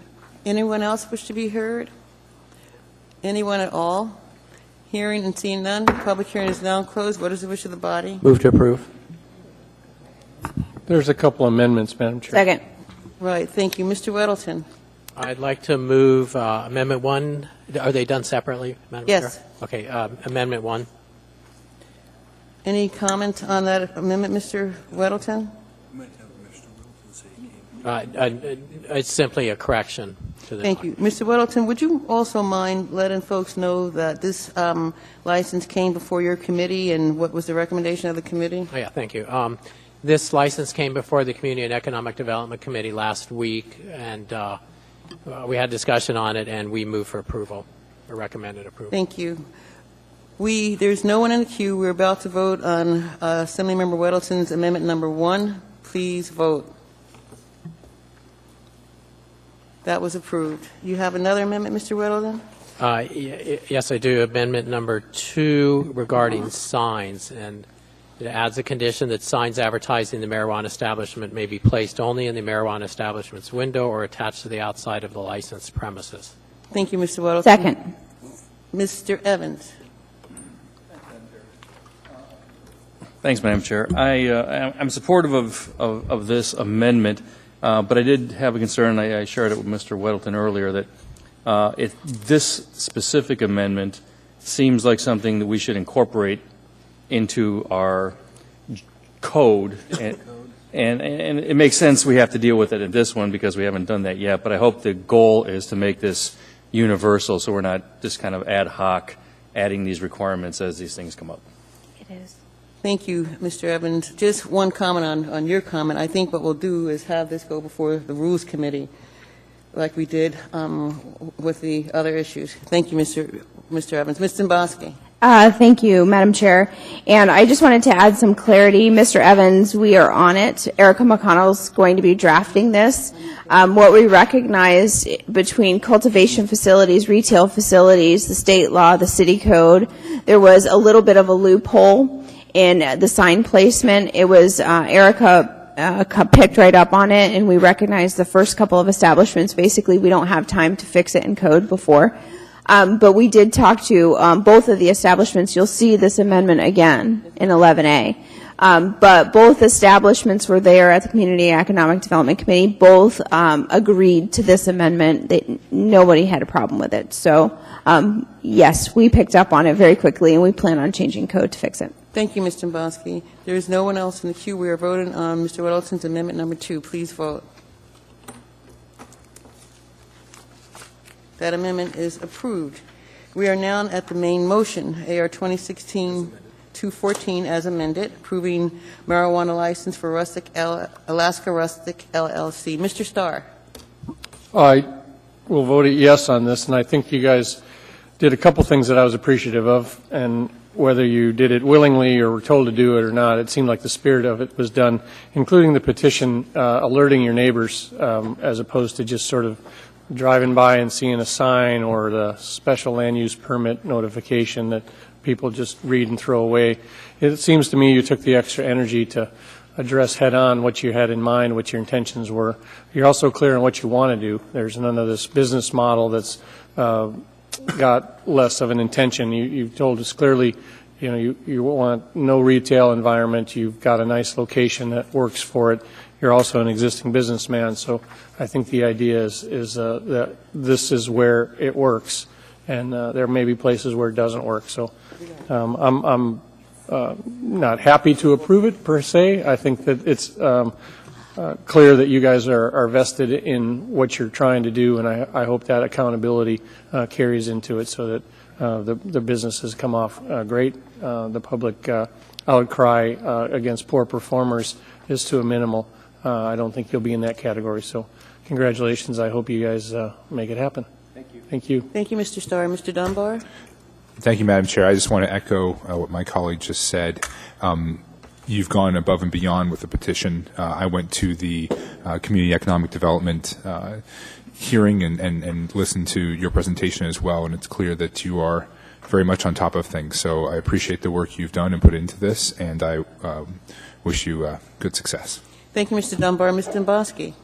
Anyone else wish to be heard? Anyone at all? Hearing and seeing none. Public hearing is now closed. What is the wish of the body? Move to approve. There's a couple amendments, Madam Chair. Second. Right. Thank you. Mr. Weddleton. I'd like to move Amendment 1. Are they done separately, Madam Yes. Chair? Okay. Amendment 1. Any comment on that amendment, Mr. Weddleton? It's simply a correction to the. Thank you. Mr. Weddleton, would you also mind letting folks know that this license came before your committee, and what was the recommendation of the committee? Oh, yeah, thank you. This license came before the Community and Economic Development Committee last week, and we had discussion on it, and we moved for approval, or recommended approval. Thank you. There's no one in the queue. We're about to vote on Assemblymember Weddleton's amendment number 1. Please vote. That was approved. You have another amendment, Mr. Weddleton? Yes, I do. Amendment number 2 regarding signs, and it adds a condition that signs advertising the marijuana establishment may be placed only in the marijuana establishment's window or attached to the outside of the licensed premises. Thank you, Mr. Weddleton. Second. Mr. Evans. Thanks, Madam Chair. I'm supportive of this amendment, but I did have a concern. I shared it with Mr. Weddleton earlier that this specific amendment seems like something that we should incorporate into our code, and it makes sense we have to deal with it in this one because we haven't done that yet. But I hope the goal is to make this universal, so we're not just kind of ad hoc adding these requirements as these things come up. It is. Thank you, Mr. Evans. Just one comment on your comment. I think what we'll do is have this go before the Rules Committee like we did with the other issues. Thank you, Mr. Evans. Ms. Dombrowski. Thank you, Madam Chair. And I just wanted to add some clarity. Mr. Evans, we are on it. Erica McConnell's going to be drafting this. What we recognize between cultivation facilities, retail facilities, the state law, the city code, there was a little bit of a loophole in the sign placement. It was Erica picked right up on it, and we recognize the first couple of establishments. Basically, we don't have time to fix it in code before. But we did talk to both of the establishments. You'll see this amendment again in 11A. But both establishments were there at the Community Economic Development Committee. Both agreed to this amendment. Nobody had a problem with it. So, yes, we picked up on it very quickly, and we plan on changing code to fix it. Thank you, Mr. Dombrowski. There is no one else in the queue. We are voting on Mr. Weddleton's amendment number 2. Please vote. That amendment is approved. We are now at the main motion, AR 2016-214 as amended, approving marijuana license for Alaska Rustic LLC. Mr. Starr. I will vote yes on this, and I think you guys did a couple things that I was appreciative of, and whether you did it willingly or were told to do it or not, it seemed like the spirit of it was done, including the petition alerting your neighbors as opposed to just sort of driving by and seeing a sign or the special land use permit notification that people just read and throw away. It seems to me you took the extra energy to address head-on what you had in mind, what your intentions were. You're also clear on what you want to do. There's none of this business model that's got less of an intention. You've told us clearly, you want no retail environment. You've got a nice location that works for it. You're also an existing businessman, so I think the idea is that this is where it works, and there may be places where it doesn't work. So I'm not happy to approve it per se. I think that it's clear that you guys are vested in what you're trying to do, and I hope that accountability carries into it so that the businesses come off great. The public outcry against poor performers is to a minimal. I don't think you'll be in that category. So congratulations. I hope you guys make it happen. Thank you. Thank you. Thank you, Mr. Starr. Mr. Dunbar? Thank you, Madam Chair. I just want to echo what my colleague just said. You've gone above and beyond with the petition. I went to the Community Economic Development hearing and listened to your presentation as well, and it's clear that you are very much on top of things. So I appreciate the work you've done and put into this, and I wish you good success. Thank you, Mr. Dunbar. Ms. Dombrowski.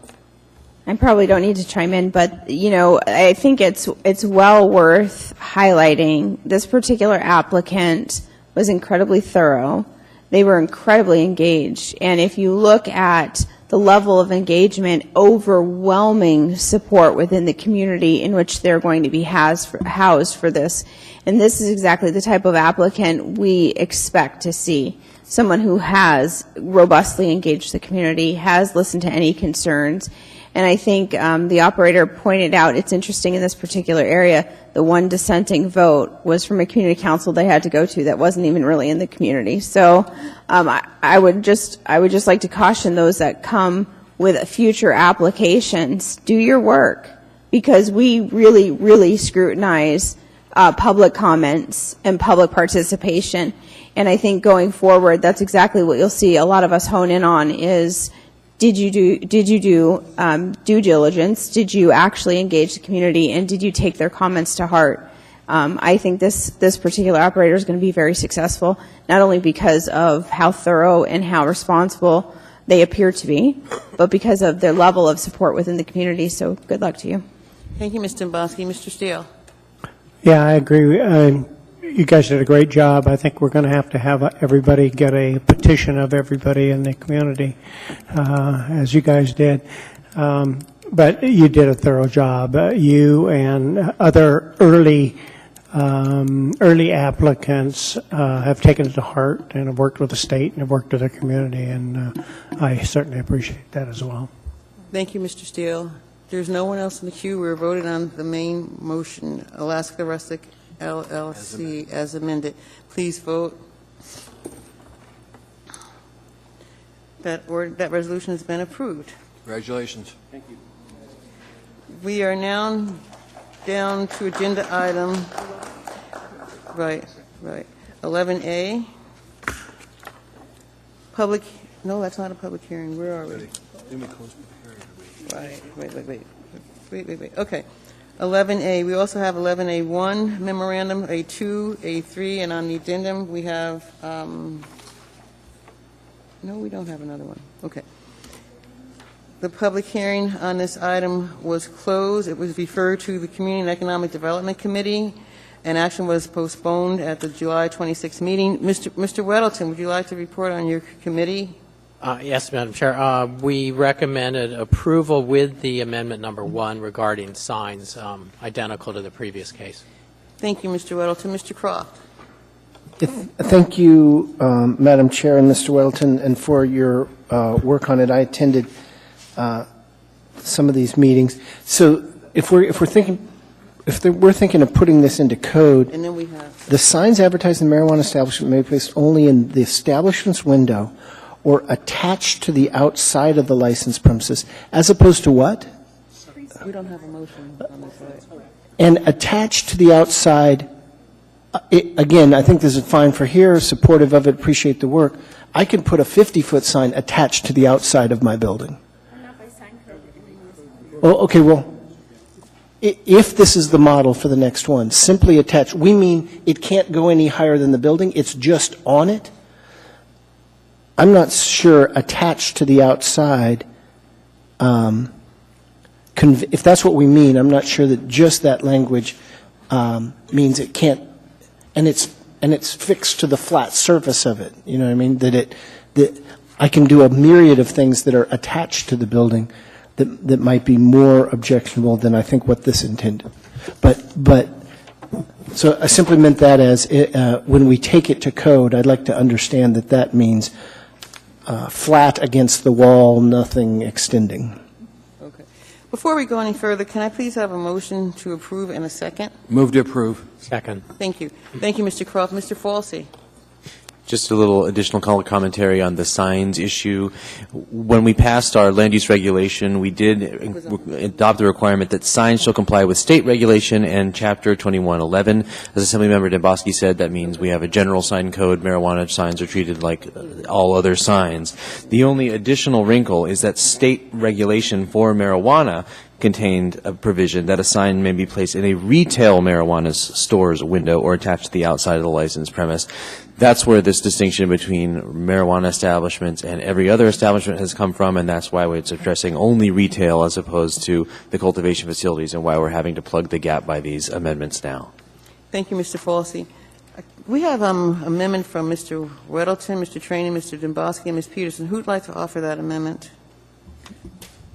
I probably don't need to chime in, but, I think it's well worth highlighting. This particular applicant was incredibly thorough. They were incredibly engaged. And if you look at the level of engagement, overwhelming support within the community in which they're going to be housed for this. And this is exactly the type of applicant we expect to see. Someone who has robustly engaged the community, has listened to any concerns. And I think the operator pointed out, it's interesting in this particular area, the one dissenting vote was from a community council they had to go to that wasn't even really in the community. So I would just like to caution those that come with future applications, do your work, because we really, really scrutinize public comments and public participation. And I think going forward, that's exactly what you'll see a lot of us hone in on is, did you do due diligence? Did you actually engage the community? And did you take their comments to heart? I think this particular operator is going to be very successful, not only because of how thorough and how responsible they appear to be, but because of their level of support within the community. So good luck to you. Thank you, Mr. Dombrowski. Mr. Steele. Yeah, I agree. You guys did a great job. I think we're going to have everybody get a petition of everybody in the community, as you guys did. But you did a thorough job. You and other early applicants have taken it to heart and have worked with the state and have worked with the community, and I certainly appreciate that as well. Thank you, Mr. Steele. There's no one else in the queue. We're voting on the main motion, Alaska Rustic LLC as amended. Please vote. That resolution has been approved. Congratulations. Thank you. We are now down to agenda item, right, 11A. Public, no, that's not a public hearing. Where are we? Right, wait. Okay. 11A. We also have 11A1, memorandum, A2, A3, and on the addendum, we have, no, we don't have another one. Okay. The public hearing on this item was closed. It was referred to the Community and Economic Development Committee, and action was postponed at the July 26th meeting. Mr. Weddleton, would you like to report on your committee? Yes, Madam Chair. We recommended approval with the amendment number 1 regarding signs, identical to the previous case. Thank you, Mr. Weddleton. Mr. Croft. Thank you, Madam Chair and Mr. Weddleton, and for your work on it. I attended some of these meetings. So if we're thinking of putting this into code, And then we have the signs advertising the marijuana establishment may be placed only in the establishment's window or attached to the outside of the licensed premises, as opposed to what? We don't have a motion on this side. And attached to the outside, again, I think this is fine for here, supportive of it, appreciate the work. I can put a 50-foot sign attached to the outside of my building. Oh, okay, well, if this is the model for the next one, simply attach, we mean it can't go any higher than the building, it's just on it? I'm not sure attached to the outside, if that's what we mean, I'm not sure that just that language means it can't, and it's fixed to the flat surface of it, you know what I mean? That I can do a myriad of things that are attached to the building that might be more objectionable than I think what this intended. But so I simply meant that as when we take it to code, I'd like to understand that means flat against the wall, nothing extending. Okay. Before we go any further, can I please have a motion to approve and a second? Move to approve. Second. Thank you. Thank you, Mr. Croft. Mr. Falsey. Just a little additional commentary on the signs issue. When we passed our land use regulation, we did adopt the requirement that signs shall comply with state regulation and Chapter 2111. As Assemblymember Demboski said, that means we have a general sign code. Marijuana signs are treated like all other signs. The only additional wrinkle is that state regulation for marijuana contained a provision that a sign may be placed in a retail marijuana store's window or attached to the outside of the licensed premise. That's where this distinction between marijuana establishments and every other establishment has come from, and that's why it's addressing only retail as opposed to the cultivation facilities, and why we're having to plug the gap by these amendments now. Thank you, Mr. Falsey. We have amendment from Mr. Weddleton, Mr. Trainey, Mr. Demboski, and Ms. Peterson. Who'd like to offer that amendment?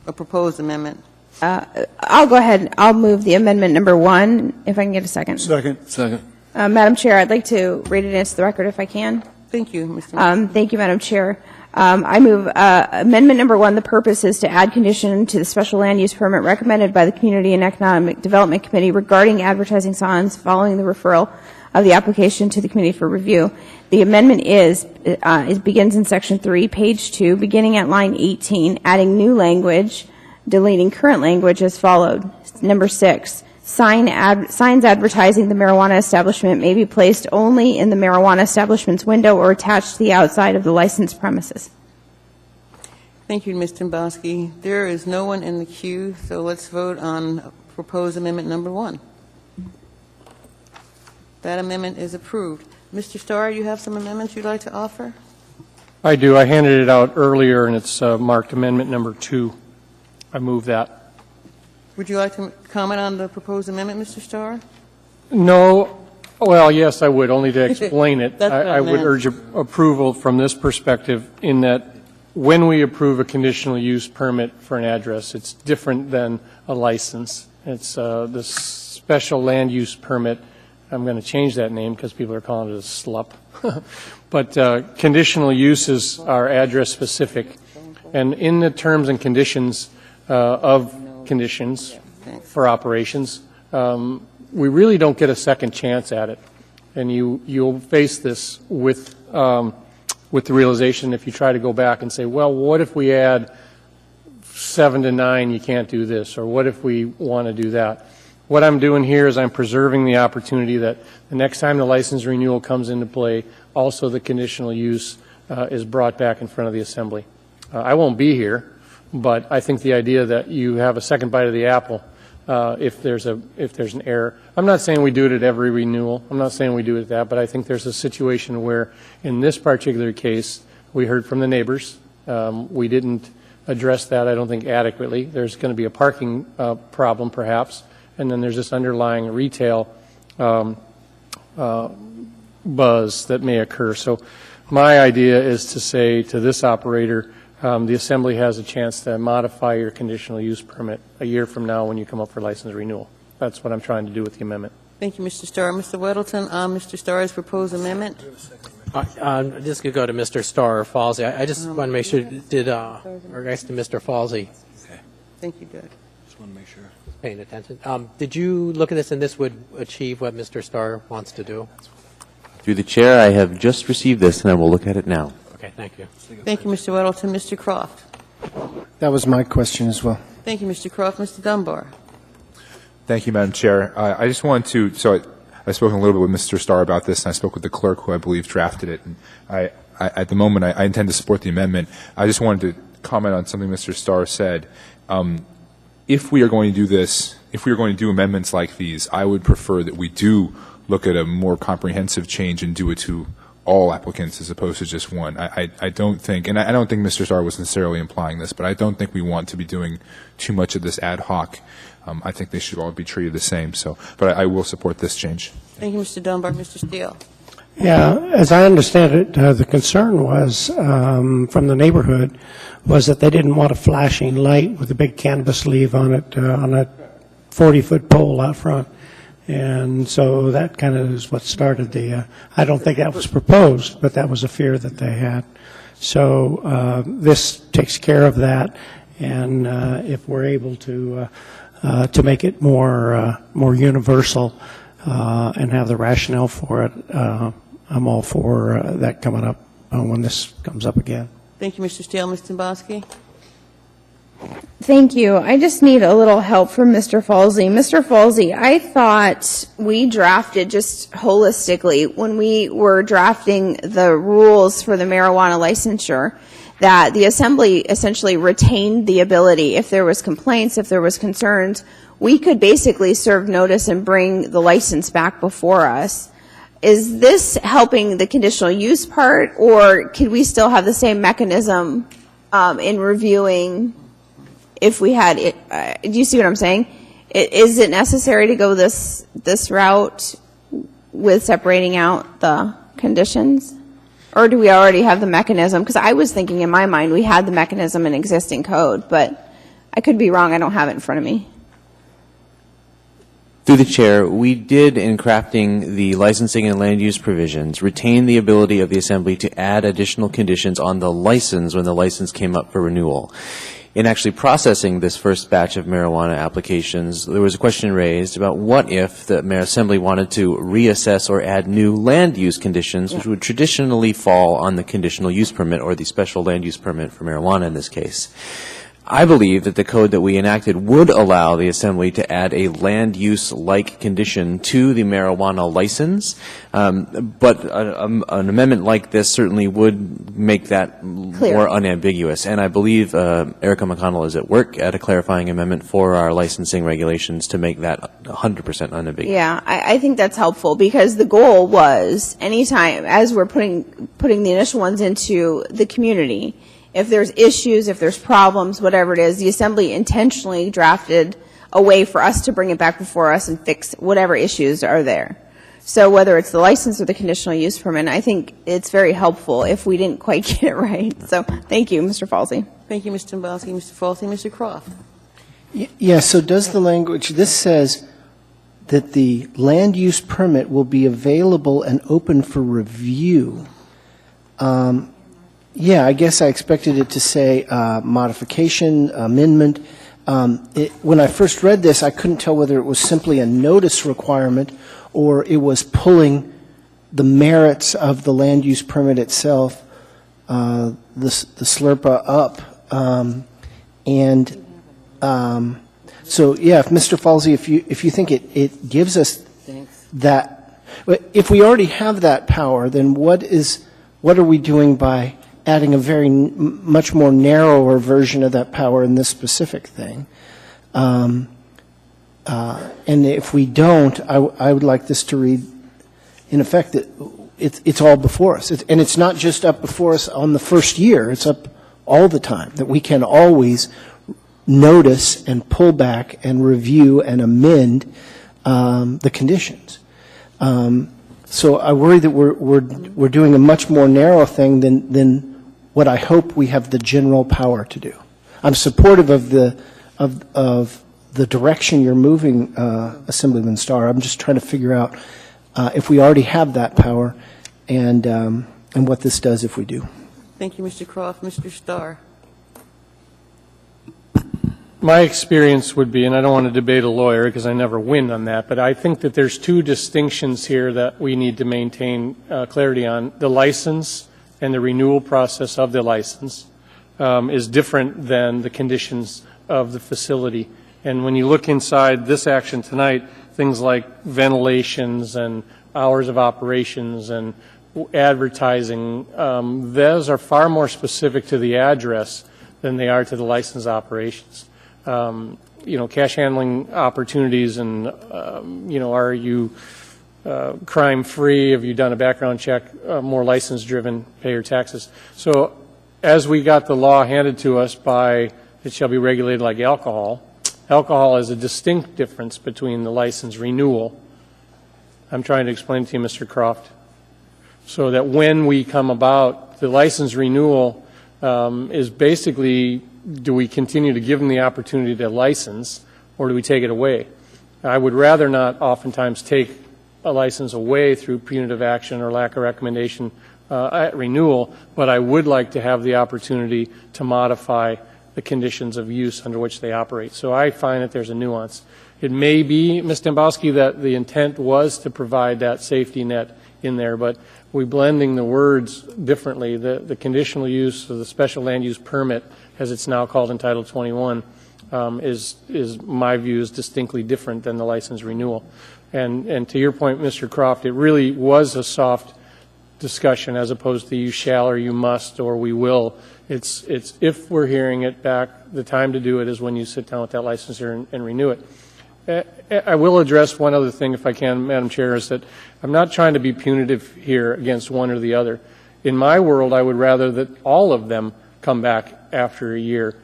A proposed amendment? I'll go ahead. I'll move the amendment number 1, if I can get a second. Second. Madam Chair, I'd like to read it into the record if I can. Thank you, Mr. Thank you, Madam Chair. I move amendment number 1. The purpose is to add condition to the special land use permit recommended by the Community and Economic Development Committee regarding advertising signs following the referral of the application to the committee for review. The amendment begins in Section 3, page 2, beginning at line 18, adding new language, deleting current language as followed. Number 6. Signs advertising the marijuana establishment may be placed only in the marijuana establishment's window or attached to the outside of the licensed premises. Thank you, Ms. Demboski. There is no one in the queue, so let's vote on proposed amendment number 1. That amendment is approved. Mr. Starr, you have some amendments you'd like to offer? I do. I handed it out earlier, and it's marked amendment number 2. I move that. Would you like to comment on the proposed amendment, Mr. Starr? No. Well, yes, I would, only to explain it. That's what I I would meant. urge approval from this perspective in that when we approve a conditional use permit for an address, it's different than a license. It's the special land use permit. I'm going to change that name because people are calling it a SLUP. But conditional uses are address specific. And in the terms and conditions of conditions for operations, we really don't get a second chance at it. And you'll face this with the realization if you try to go back and say, well, what if we add 7 to 9 you can't do this, or what if we want to do that? What I'm doing here is I'm preserving the opportunity that the next time the license renewal comes into play, also the conditional use is brought back in front of the Assembly. I won't be here, but I think the idea that you have a second bite of the apple if there's an error. I'm not saying we do it at every renewal. I'm not saying we do it at that, but I think there's a situation where in this particular case, we heard from the neighbors. We didn't address that, I don't think, adequately. There's going to be a parking problem, perhaps, and then there's this underlying retail buzz that may occur. So my idea is to say to this operator, the Assembly has a chance to modify your conditional use permit a year from now when you come up for license renewal. That's what I'm trying to do with the amendment. Thank you, Mr. Starr. Mr. Weddleton, Mr. Starr's proposed amendment. This could go to Mr. Starr or Falsey. I just want to make sure, or guys to Mr. Falsey. Okay. Thank you, Doug. Just want to make sure. Paying attention. Did you look at this and this would achieve what Mr. Starr wants to do? Through the chair, I have just received this, and I will look at it now. Okay, thank you. Thank you, Mr. Weddleton. Mr. Croft. That was my question as well. Thank you, Mr. Croft. Mr. Dunbar. Thank you, Madam Chair. I just wanted to, so I've spoken a little bit with Mr. Starr about this, and I spoke with the clerk who I believe drafted it. And at the moment, I intend to support the amendment. I just wanted to comment on something Mr. Starr said. If we are going to do this, if we are going to do amendments like these, I would prefer that we do look at a more comprehensive change and do it to all applicants as opposed to just one. I don't think, and I don't think Mr. Starr was necessarily implying this, but I don't think we want to be doing too much of this ad hoc. I think they should all be treated the same. So, but I will support this change. Thank you, Mr. Dunbar. Mr. Steele. Yeah, as I understand it, the concern was from the neighborhood was that they didn't want a flashing light with a big canvas leaf on it on a 40-foot pole out front. And so that kind of is what started the, I don't think that was proposed, but that was a fear that they had. So this takes care of that, and if we're able to make it more universal and have the rationale for it, I'm all for that coming up when this comes up again. Thank you, Mr. Steele. Ms. Timboski. Thank you. I just need a little help from Mr. Falsey. Mr. Falsey, I thought we drafted just holistically when we were drafting the rules for the marijuana licensure that the Assembly essentially retained the ability, if there was complaints, if there was concerns, we could basically serve notice and bring the license back before us. Is this helping the conditional use part, or could we still have the same mechanism in reviewing if we had it? Do you see what I'm saying? Is it necessary to go this route with separating out the conditions? Or do we already have the mechanism? Because I was thinking in my mind we had the mechanism in existing code, but I could be wrong. I don't have it in front of me. Through the chair, we did, in crafting the licensing and land use provisions, retain the ability of the Assembly to add additional conditions on the license when the license came up for renewal. In actually processing this first batch of marijuana applications, there was a question raised about what if the Assembly wanted to reassess or add new land use conditions, which would traditionally fall on the conditional use permit or the special land use permit for marijuana in this case. I believe that the code that we enacted would allow the Assembly to add a land use-like condition to the marijuana license, but an amendment like this certainly would make that Clear. More unambiguous. And I believe Erica McConnell is at work at a clarifying amendment for our licensing regulations to make that 100% unambiguous. Yeah, I think that's helpful because the goal was anytime, as we're putting the initial ones into the community, if there's issues, if there's problems, whatever it is, the Assembly intentionally drafted a way for us to bring it back before us and fix whatever issues are there. So whether it's the license or the conditional use permit, I think it's very helpful if we didn't quite get it right. So thank you, Mr. Falsey. Thank you, Mr. Timboski. Mr. Falsey. Mr. Croft. Yeah, so does the language, this says that the land use permit will be available and open for review. Yeah, I guess I expected it to say modification, amendment. When I first read this, I couldn't tell whether it was simply a notice requirement or it was pulling the merits of the land use permit itself, the SLRPA up, And so, yeah, if Mr. Falsey, if you think it gives us that, if we already have that power, then what are we doing by adding a much more narrower version of that power in this specific thing? And if we don't, I would like this to read, in effect, that it's all before us. And it's not just up before us on the first year. It's up all the time, that we can always notice and pull back and review and amend the conditions. So I worry that we're doing a much more narrow thing than what I hope we have the general power to do. I'm supportive of the direction you're moving, Assemblyman Starr. I'm just trying to figure out if we already have that power and what this does if we do. Thank you, Mr. Croft. Mr. Starr. My experience would be, and I don't want to debate a lawyer because I never win on that, but I think that there's two distinctions here that we need to maintain clarity on. The license and the renewal process of the license is different than the conditions of the facility. And when you look inside this action tonight, things like ventilations and hours of operations and advertising, those are far more specific to the address than they are to the license operations. Cash handling opportunities and, are you crime-free? Have you done a background check? More license-driven, pay your taxes. So as we got the law handed to us by it shall be regulated like alcohol, alcohol is a distinct difference between the license renewal. I'm trying to explain to you, Mr. Croft, so that when we come about, the license renewal is basically, do we continue to give them the opportunity to license, or do we take it away? I would rather not oftentimes take a license away through punitive action or lack of recommendation at renewal, but I would like to have the opportunity to modify the conditions of use under which they operate. So I find that there's a nuance. It may be, Ms. Dembowski, that the intent was to provide that safety net in there, but we're blending the words differently. The conditional use of the special land use permit, as it's now called in Title 21, is my view is distinctly different than the license renewal. And to your point, Mr. Croft, it really was a soft discussion as opposed to you shall or you must or we will. It's if we're hearing it back, the time to do it is when you sit down with that licensor and renew it. I will address one other thing, if I can, Madam Chair, is that I'm not trying to be punitive here against one or the other. In my world, I would rather that all of them come back after a year,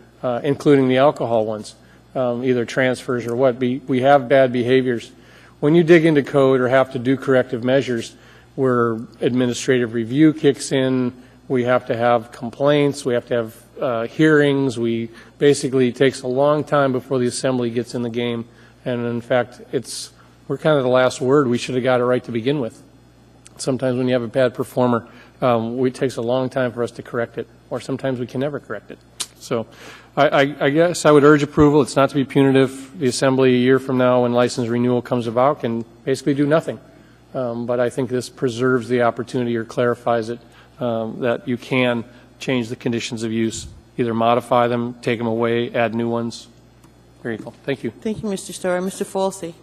including the alcohol ones, either transfers or what. We have bad behaviors. When you dig into code or have to do corrective measures where administrative review kicks in, we have to have complaints, we have to have hearings. Basically, it takes a long time before the Assembly gets in the game. And in fact, we're kind of the last word. We should have got it right to begin with. Sometimes when you have a bad performer, it takes a long time for us to correct it, or sometimes we can never correct it. So I guess I would urge approval. It's not to be punitive. The Assembly a year from now when license renewal comes about can basically do nothing. But I think this preserves the opportunity or clarifies it that you can change the conditions of use, either modify them, take them away, add new ones. Very cool. Thank you. Thank you, Mr. Starr. Mr. Falsey.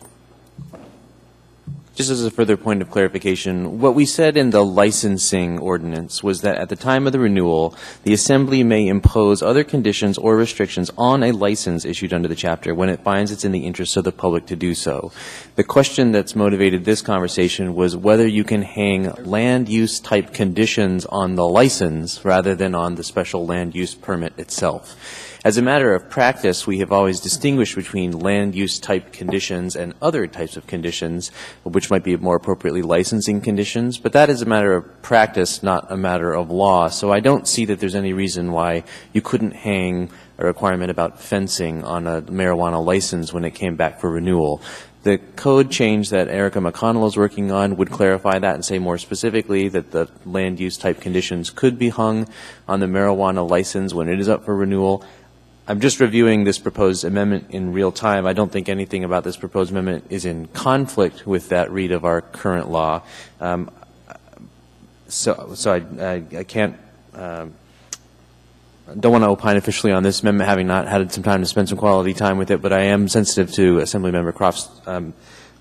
Just as a further point of clarification, what we said in the licensing ordinance was that at the time of the renewal, the Assembly may impose other conditions or restrictions on a license issued under the chapter when it finds it's in the interest of the public to do so. The question that's motivated this conversation was whether you can hang land use type conditions on the license rather than on the special land use permit itself. As a matter of practice, we have always distinguished between land use type conditions and other types of conditions, which might be more appropriately licensing conditions, but that is a matter of practice, not a matter of law. So I don't see that there's any reason why you couldn't hang a requirement about fencing on a marijuana license when it came back for renewal. The code change that Erica McConnell is working on would clarify that and say more specifically that the land use type conditions could be hung on the marijuana license when it is up for renewal. I'm just reviewing this proposed amendment in real time. I don't think anything about this proposed amendment is in conflict with that read of our current law. So I can't don't want to opine officially on this amendment, having not had some time to spend some quality time with it, but I am sensitive to Assemblymember Croft's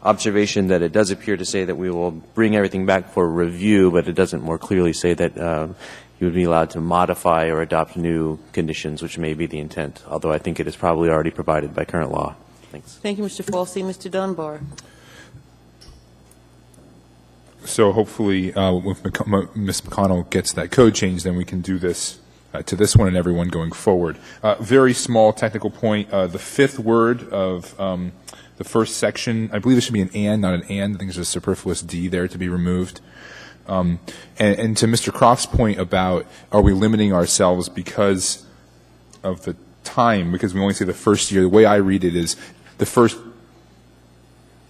observation that it does appear to say that we will bring everything back for review, but it doesn't more clearly say that you would be allowed to modify or adopt new conditions, which may be the intent, although I think it is probably already provided by current law. Thanks. Thank you, Mr. Falsey. Mr. Dunbar. So hopefully, if Ms. McConnell gets that code change, then we can do this to this one and everyone going forward. Very small technical point. The fifth word of the first section, I believe it should be an and, not an and. I think there's a superfluous D there to be removed. And to Mr. Croft's point about are we limiting ourselves because of the time, because we only say the first year, the way I read it is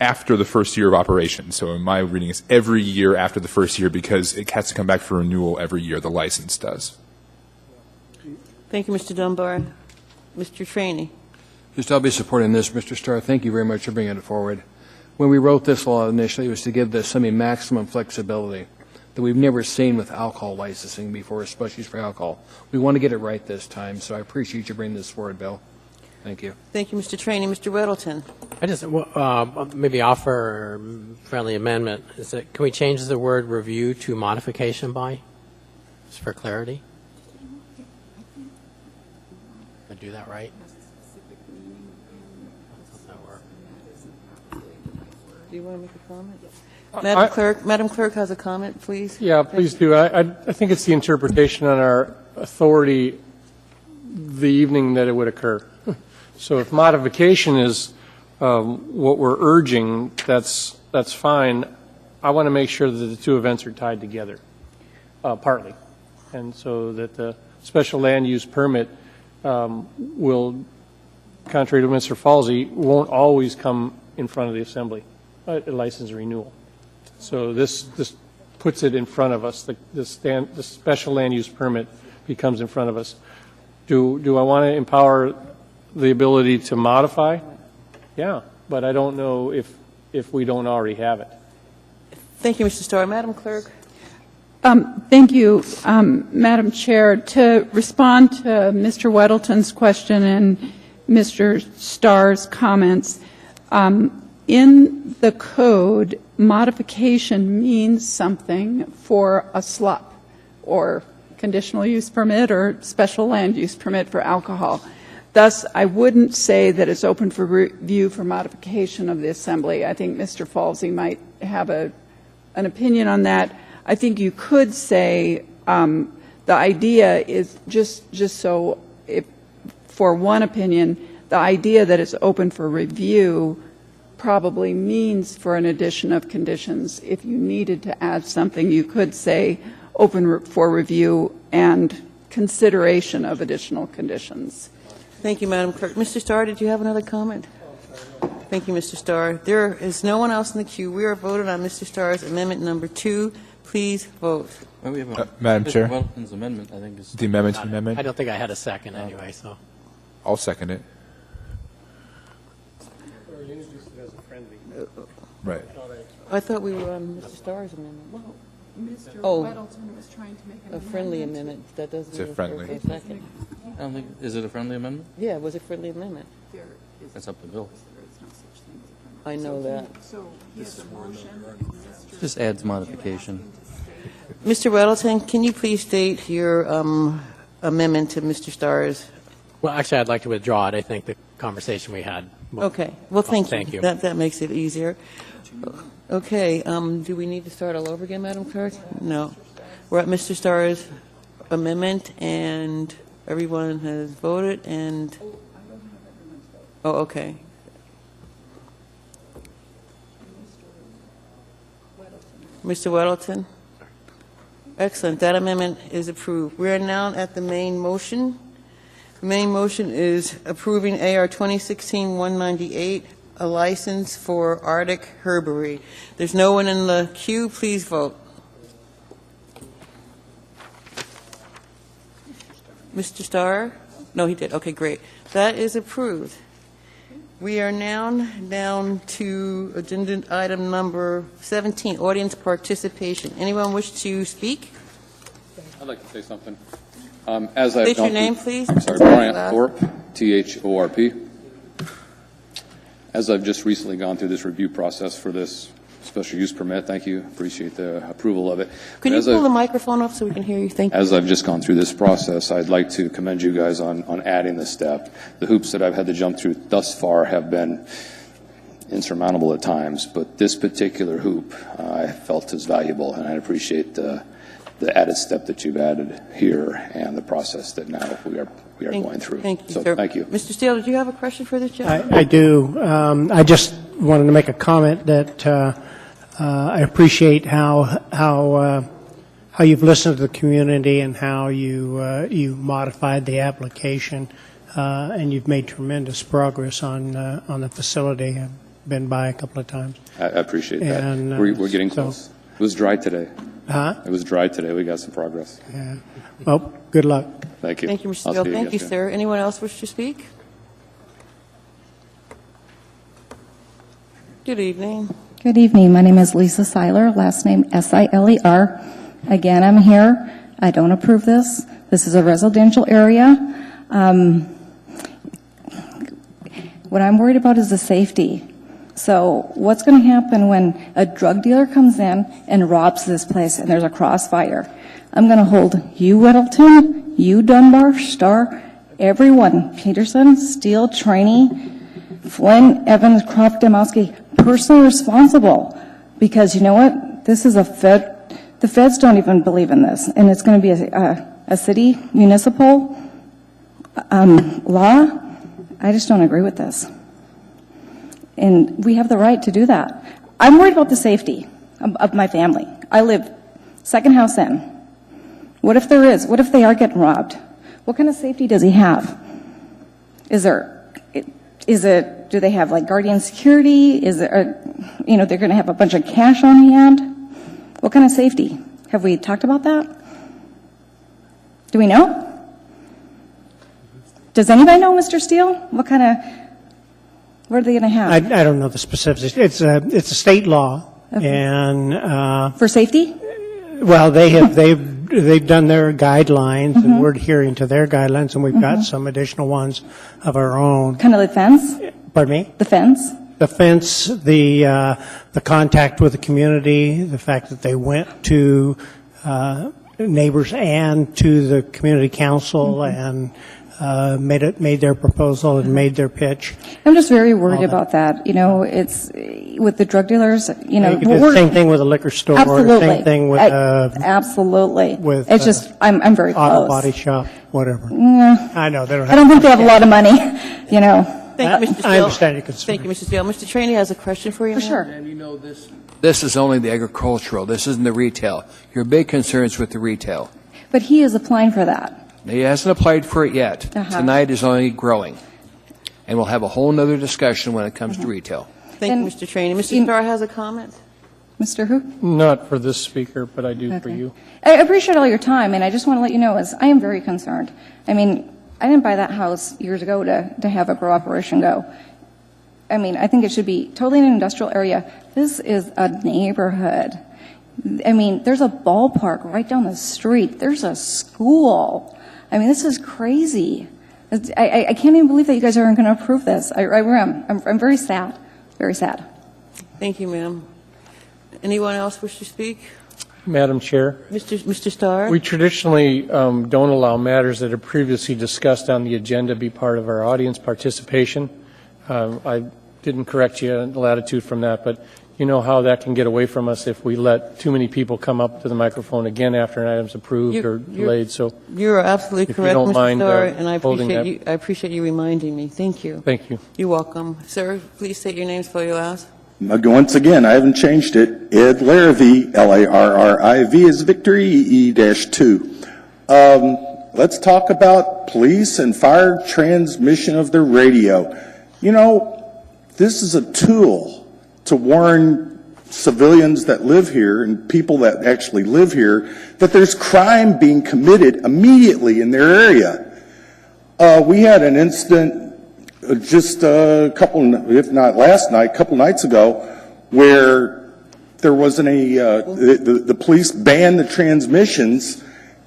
after the first year of operation. So in my reading, it's every year after the first year because it has to come back for renewal every year. The license does. Thank you, Mr. Dunbar. Mr. Trainee. Just I'll be supporting this, Mr. Starr. Thank you very much for bringing it forward. When we wrote this law initially, it was to give the Assembly maximum flexibility that we've never seen with alcohol licensing before, especially for alcohol. We want to get it right this time, so I appreciate you bringing this forward, Bill. Thank you. Thank you, Mr. Trainee. Mr. Weddleton. I just maybe offer a friendly amendment. Is that, can we change the word review to modification by, just for clarity? Did I do that right? Do you want to make a comment? Madam Clerk has a comment, please. Yeah, please do. I think it's the interpretation on our authority the evening that it would occur. So if modification is what we're urging, that's fine. I want to make sure that the two events are tied together, partly. And so that the special land use permit will, contrary to Mr. Falsey, won't always come in front of the Assembly, a license renewal. So this puts it in front of us. The special land use permit becomes in front of us. Do I want to empower the ability to modify? Yeah, but I don't know if we don't already have it. Thank you, Mr. Starr. Madam Clerk. Thank you, Madam Chair. To respond to Mr. Weddleton's question and Mr. Starr's comments, in the code, modification means something for a SLUP, or conditional use permit, or special land use permit for alcohol. Thus, I wouldn't say that it's open for review for modification of the Assembly. I think Mr. Falsey might have an opinion on that. I think you could say the idea is just so, if, for one opinion, the idea that it's open for review probably means for an addition of conditions. If you needed to add something, you could say open for review and consideration of additional conditions. Thank you, Madam Clerk. Mr. Starr, did you have another comment? Thank you, Mr. Starr. There is no one else in the queue. We are voting on Mr. Starr's amendment number 2. Please vote. Well, we have Madam Chair. Weldon's amendment, I think, is The amendment to the amendment? I don't think I had a second anyway, so. I'll second it. Right. I thought we were on Mr. Starr's amendment. Well, Mr. Oh. Weddleton was trying to make an A friendly amendment. That doesn't It's a mean friendly. a second. I don't think, is it a friendly amendment? Yeah, it was a friendly amendment. That's up to Bill. I know that. So he has a motion. Just adds modification. Mr. Weddleton, can you please state your amendment to Mr. Starr's? Well, actually, I'd like to withdraw it. I think the conversation we had. Okay. Well, thank you. Thank you. That makes it easier. Okay. Do we need to start all over again, Madam Clerk? No. We're at Mr. Starr's amendment, and everyone has voted, and... Oh, okay. Mr. Weddleton? Excellent. That amendment is approved. We are now at the main motion. The main motion is approving AR 2016-198, a license for Arctic Herbery. There's no one in the queue. Please vote. Mr. Starr? No, he did. Okay, great. That is approved. We are now down to agenda item number 17, audience participation. Anyone wish to speak? I'd like to say something. As I've State your gone name, through- please. I'm sorry, Brian Thorpe, Thorp. As I've just recently gone through this review process for this special use permit, thank you, appreciate the approval of it. Can you As pull I've- the microphone up so we can hear you? Thank you. As I've just gone through this process, I'd like to commend you guys on adding this step. The hoops that I've had to jump through thus far have been insurmountable at times, but this particular hoop I felt is valuable, and I appreciate the added step that you've added here and the process that now we are going through. Thank you, So, sir. thank you. Mr. Steele, did you have a question for this gentleman? I do. I just wanted to make a comment that I appreciate how you've listened to the community and how you modified the application, and you've made tremendous progress on the facility. I've been by a couple of times. I appreciate that. And, We're getting so- close. It was dry today. Huh? It was dry today. We got some progress. Yeah. Well, good luck. Thank you. Thank you, Mr. I'll Steele. see Thank you, guys soon. sir. Anyone else wish to speak? Good evening. Good evening. My name is Lisa Seiler, last name Siler. Again, I'm here. I don't approve this. This is a residential area. What I'm worried about is the safety. So what's going to happen when a drug dealer comes in and robs this place and there's a crossfire? I'm going to hold you, Weddleton, you, Dunbar, Starr, everyone, Peterson, Steele, Trainee, Flynn, Evans, Croft, Demowski, personally responsible. Because you know what? This is the feds don't even believe in this. And it's going to be a city municipal law. I just don't agree with this. And we have the right to do that. I'm worried about the safety of my family. I live second house in. What if there is? What if they are getting robbed? What kind of safety does he have? Do they have like guardian security? Is there, they're going to have a bunch of cash on hand? What kind of safety? Have we talked about that? Do we know? Does anybody know, Mr. Steele? What are they going to have? I don't know the specifics. It's a state law, Okay. and For safety? well, they've done their guidelines, and we're adhering to their guidelines, and we've got some additional ones of our own. Kind of the fence? Pardon me? The fence? The fence, the contact with the community, the fact that they went to neighbors and to the community council and made their proposal and made their pitch. I'm just very worried about that. It's with the drug dealers, Same thing with a liquor store. Absolutely. Same thing with absolutely. with, It's just I'm very auto close. body shop, whatever. Yeah. I know they don't. I don't think they have a lot of money. Thank you, Mr. Steele. I understand your concern. Thank you, Mr. Steele. Mr. Trainee has a question for you. For sure. And this is only the agricultural. This isn't the retail. Your big concern is with the retail. But he is applying for that. He hasn't applied for it yet. Uh-huh. Tonight is only growing. And we'll have a whole other discussion when it comes to retail. Thank you, Mr. Trainee. Mr. Starr has a comment. Mr. Who? Not for this speaker, but I do for Okay. you. I appreciate all your time, and I just want to let you know I am very concerned. I mean, I didn't buy that house years ago to have a grow operation go. I mean, I think it should be totally in an industrial area. This is a neighborhood. I mean, there's a ballpark right down the street. There's a school. I mean, this is crazy. I can't even believe that you guys aren't going to approve this. I am. I'm very sad. Very sad. Thank you, ma'am. Anyone else wish to speak? Madam Chair, Mr. Starr? we traditionally don't allow matters that are previously discussed on the agenda be part of our audience participation. I didn't correct you in latitude from that, but you know how that can get away from us if we let too many people come up to the microphone again after an item's approved or delayed. So you're absolutely if you correct, don't Mr. mind, Starr, and I holding appreciate you reminding me. Thank you. Thank you. You're welcome. Sir, please state your name, spell your last. Once again, I haven't changed it. Ed Larrivee, Larriv is Victory, E-2. Let's talk about police and fire transmission of the radio. This is a tool to warn civilians that live here and people that actually live here that there's crime being committed immediately in their area. We had an incident just a couple, if not last night, a couple nights ago, where there wasn't the police banned the transmissions,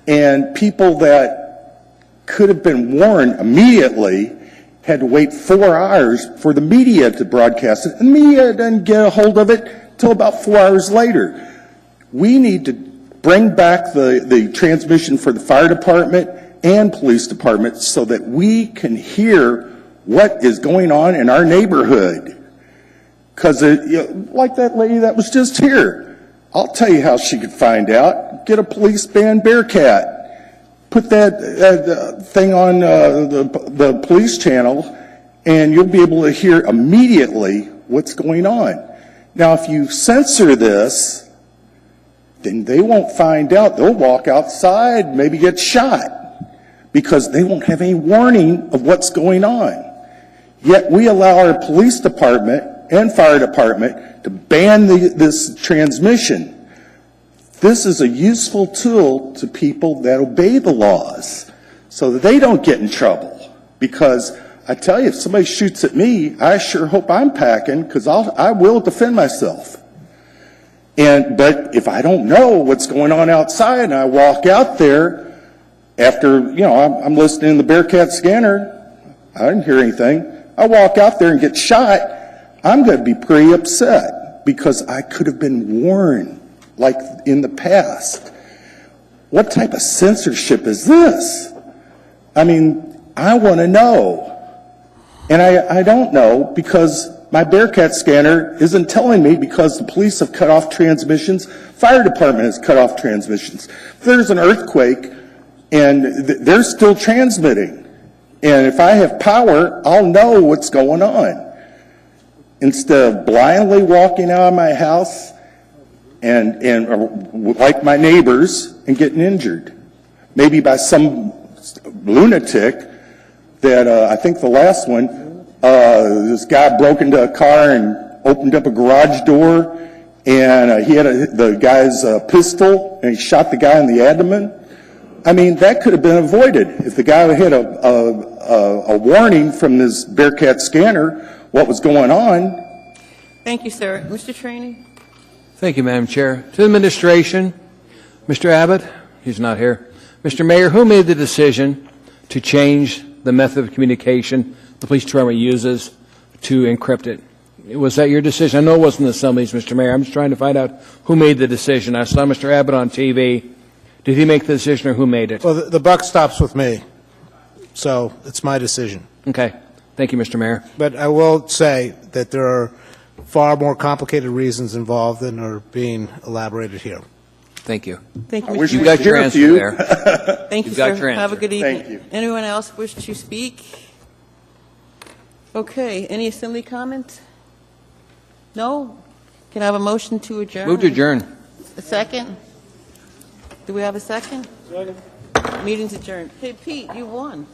and people that could have been warned immediately, had to wait 4 hours for the media to broadcast it, and the media didn't get a hold of it till about 4 hours later. We need to bring back the transmission for the fire department and police department so that we can hear what is going on in our neighborhood. Because like that lady that was just here, I'll tell you how she could find out. Get a police band Bearcat. Put that thing on the police channel, and you'll be able to hear immediately what's going on. Now, if you censor this, then they won't find out. They'll walk outside, maybe get shot, because they won't have any warning of what's going on. Yet we allow our police department and fire department to ban this transmission. This is a useful tool to people that obey the laws so that they don't get in trouble. Because I tell you, if somebody shoots at me, I sure hope I'm packing, because I will defend myself. But if I don't know what's going on outside and I walk out there after, I'm listening to the Bearcat scanner, I didn't hear anything. I walk out there and get shot, I'm going to be pretty upset because I could have been warned like in the past. What type of censorship is this? I mean, I want to know. And I don't know because my Bearcat scanner isn't telling me because the police have cut off transmissions, fire department has cut off transmissions. If there's an earthquake and they're still transmitting, and if I have power, I'll know what's going on. Instead of blindly walking out of my house and like my neighbors and getting injured, maybe by some lunatic that I think the last one, this guy broke into a car and opened up a garage door, and he had the guy's pistol, and he shot the guy in the abdomen. I mean, that could have been avoided if the guy had a warning from this Bearcat scanner what was going on. Thank you, sir. Mr. Trainee? Thank you, Madam Chair. To the administration, Mr. Abbott, he's not here. Mr. Mayor, who made the decision to change the method of communication the police department uses to encrypt it? Was that your decision? I know it wasn't the Assembly's, Mr. Mayor. I'm just trying to find out who made the decision. I saw Mr. Abbott on TV. Did he make the decision or who made it? Well, the buck stops with me, so it's my decision. Okay. Thank you, Mr. Mayor. But I will say that there are far more complicated reasons involved than are being elaborated here. Thank you. Thank you, I Mr. wish You we got could your hear answer you. there. Thank you, You got sir. your Have a answer. good evening. Thank you. Anyone else wish to speak? Okay. Any assembly comments? No? Can I have a motion to adjourn? Move to adjourn. A second? Do we have a second? Second. Meeting's adjourned. Hey, Pete, you won.